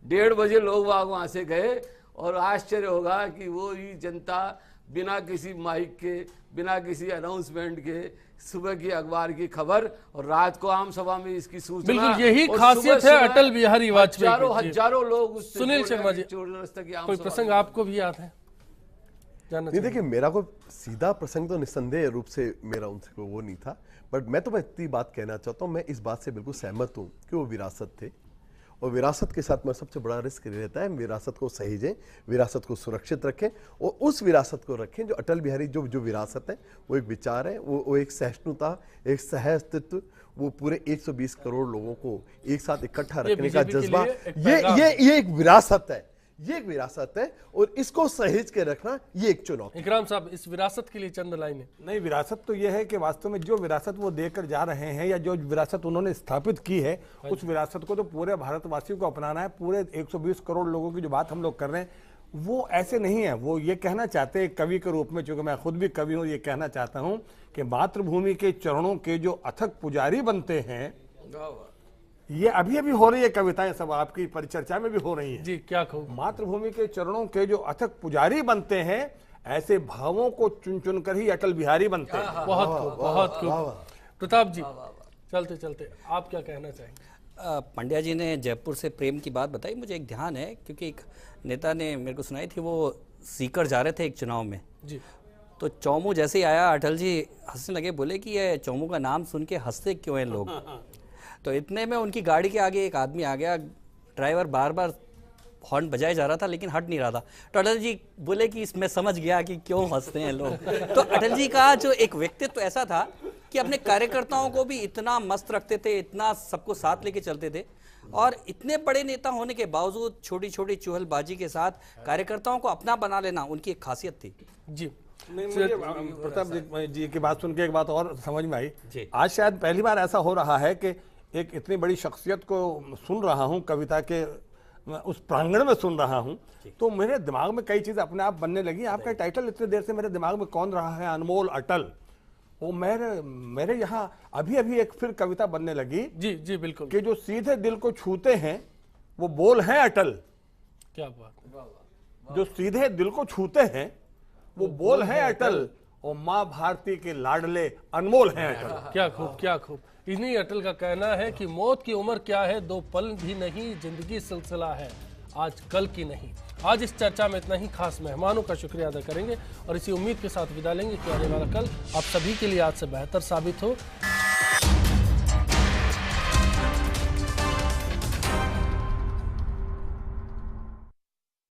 1:30 बजे लोग वहाँ से गए, और आश्चर्य होगा कि वो ही जनता बिना किसी माइक के, बिना किसी अनाउंसमेंट के, सुबह की अखबार की खबर और रात को आम सभा में इसकी सूचना। बिल्कुल यही खासियत है अटल बिहारी वाजपेयी की। हजारों लोग। सुनील शर्मा जी, कोई प्रसंग आपको भी याद है? नहीं, देखिए, मेरा कोई सीधा प्रसंग तो निस्संदेह रूप से मेरा उनसे वो नहीं था, बट मैं इतनी बात कहना चाहता हूँ, मैं इस बात से बिल्कुल सहमत हूँ कि वो विरासत थे, और विरासत के साथ में सबसे बड़ा रिस्क रहता है विरासत को सहेजें, विरासत को सुरक्षित रखें, और उस विरासत को रखें जो अटल बिहारी जो विरासत है, वो एक विचार है, वो एक सहिष्णुता, एक सहअस्तित्व, वो पूरे 120 करोड़ लोगों को एक साथ इकट्ठा रखने का जज्बा, ये एक विरासत है, ये एक विरासत है, और इसको सहेज के रखना ये एक चुनौती। इकराम साहब, इस विरासत के लिए चंद लाइनें। नहीं, विरासत तो यह है कि वास्तव में जो विरासत वो देकर जा रहे हैं, या जो विरासत उन्होंने स्थापित की है, उस विरासत को तो पूरे भारतवासियों को अपनाना है। पूरे 120 करोड़ लोगों की जो बात हम लोग कर रहे हैं, वो ऐसे नहीं है। वो ये कहना चाहते हैं कवि के रूप में, चूंकि मैं खुद भी कवि हूँ, ये कहना चाहता हूँ कि मातृभूमि के चरणों के जो अथक पुजारी बनते हैं, ये अभी अभी हो रही है कविताएं, सब आपकी परिचर्चा में भी हो रही है जी। क्या कहूँ, मातृभूमि के चरणों के जो अथक पुजारी बनते हैं, ऐसे भावों को चुन चुन कर ही अटल बिहारी बनते हैं। बहुत प्रताप जी, चलते चलते आप क्या कहना चाहेंगे? पंड्या जी ने जयपुर से प्रेम की बात बताई, मुझे एक ध्यान है, क्योंकि एक नेता ने मेरे को सुनाई थी, वो सीकर जा रहे थे एक चुनाव में जी, तो चौमू जैसे ही आया, अटल जी हंसने लगे, बोले कि ये चौमू का नाम सुन के हंसते क्यों हैं लोग। तो इतने में उनकी गाड़ी के आगे एक आदमी आ गया, ड्राइवर बार बार हॉर्न बजाया जा रहा था लेकिन हट नहीं रहा था। तो अटल जी बोले कि इसमें समझ गया कि क्यों हंसते हैं लोग। तो अटल जी का जो एक व्यक्तित्व ऐसा था कि अपने कार्यकर्ताओं को भी इतना मस्त रखते थे, इतना सबको साथ लेके चलते थे, और इतने बड़े नेता होने के बावजूद छोटी छोटी चुहलबाजी के साथ कार्यकर्ताओं को अपना बना लेना उनकी एक खासियत थी। जी, प्रताप जी की बात सुन के एक बात और समझ में आई। आज शायद पहली बार ऐसा हो रहा है कि एक इतनी बड़ी शख्सियत को सुन रहा हूं कविता के उस प्रांगण में सुन रहा हूं तो मेरे दिमाग में कई चीजें अपने आप बनने लगी। आपका टाइटल इतनी देर से मेरे दिमाग में कौन रहा है, अनमोल अटल, वो मेरे यहाँ अभी अभी एक फिर कविता बनने लगी। जी जी बिल्कुल, कि जो सीधे दिल को छूते हैं वो बोल हैं अटल। क्या बात, जो सीधे दिल को छूते हैं वो बोल हैं अटल, और माँ भारती के लाडले अनमोल हैं अटल। क्या खूब, क्या खूब। इन्हीं अटल का कहना है कि मौत की उम्र क्या है, 2 पल भी नहीं, जिंदगी सिलसिला है, आज कल की नहीं। आज इस चर्चा में इतना ही। खास मेहमानों का शुक्रिया अदा करेंगे और इसी उम्मीद के साथ विदा लेंगे कि आने वाला कल आप सभी के लिए आज से बेहतर साबित हो।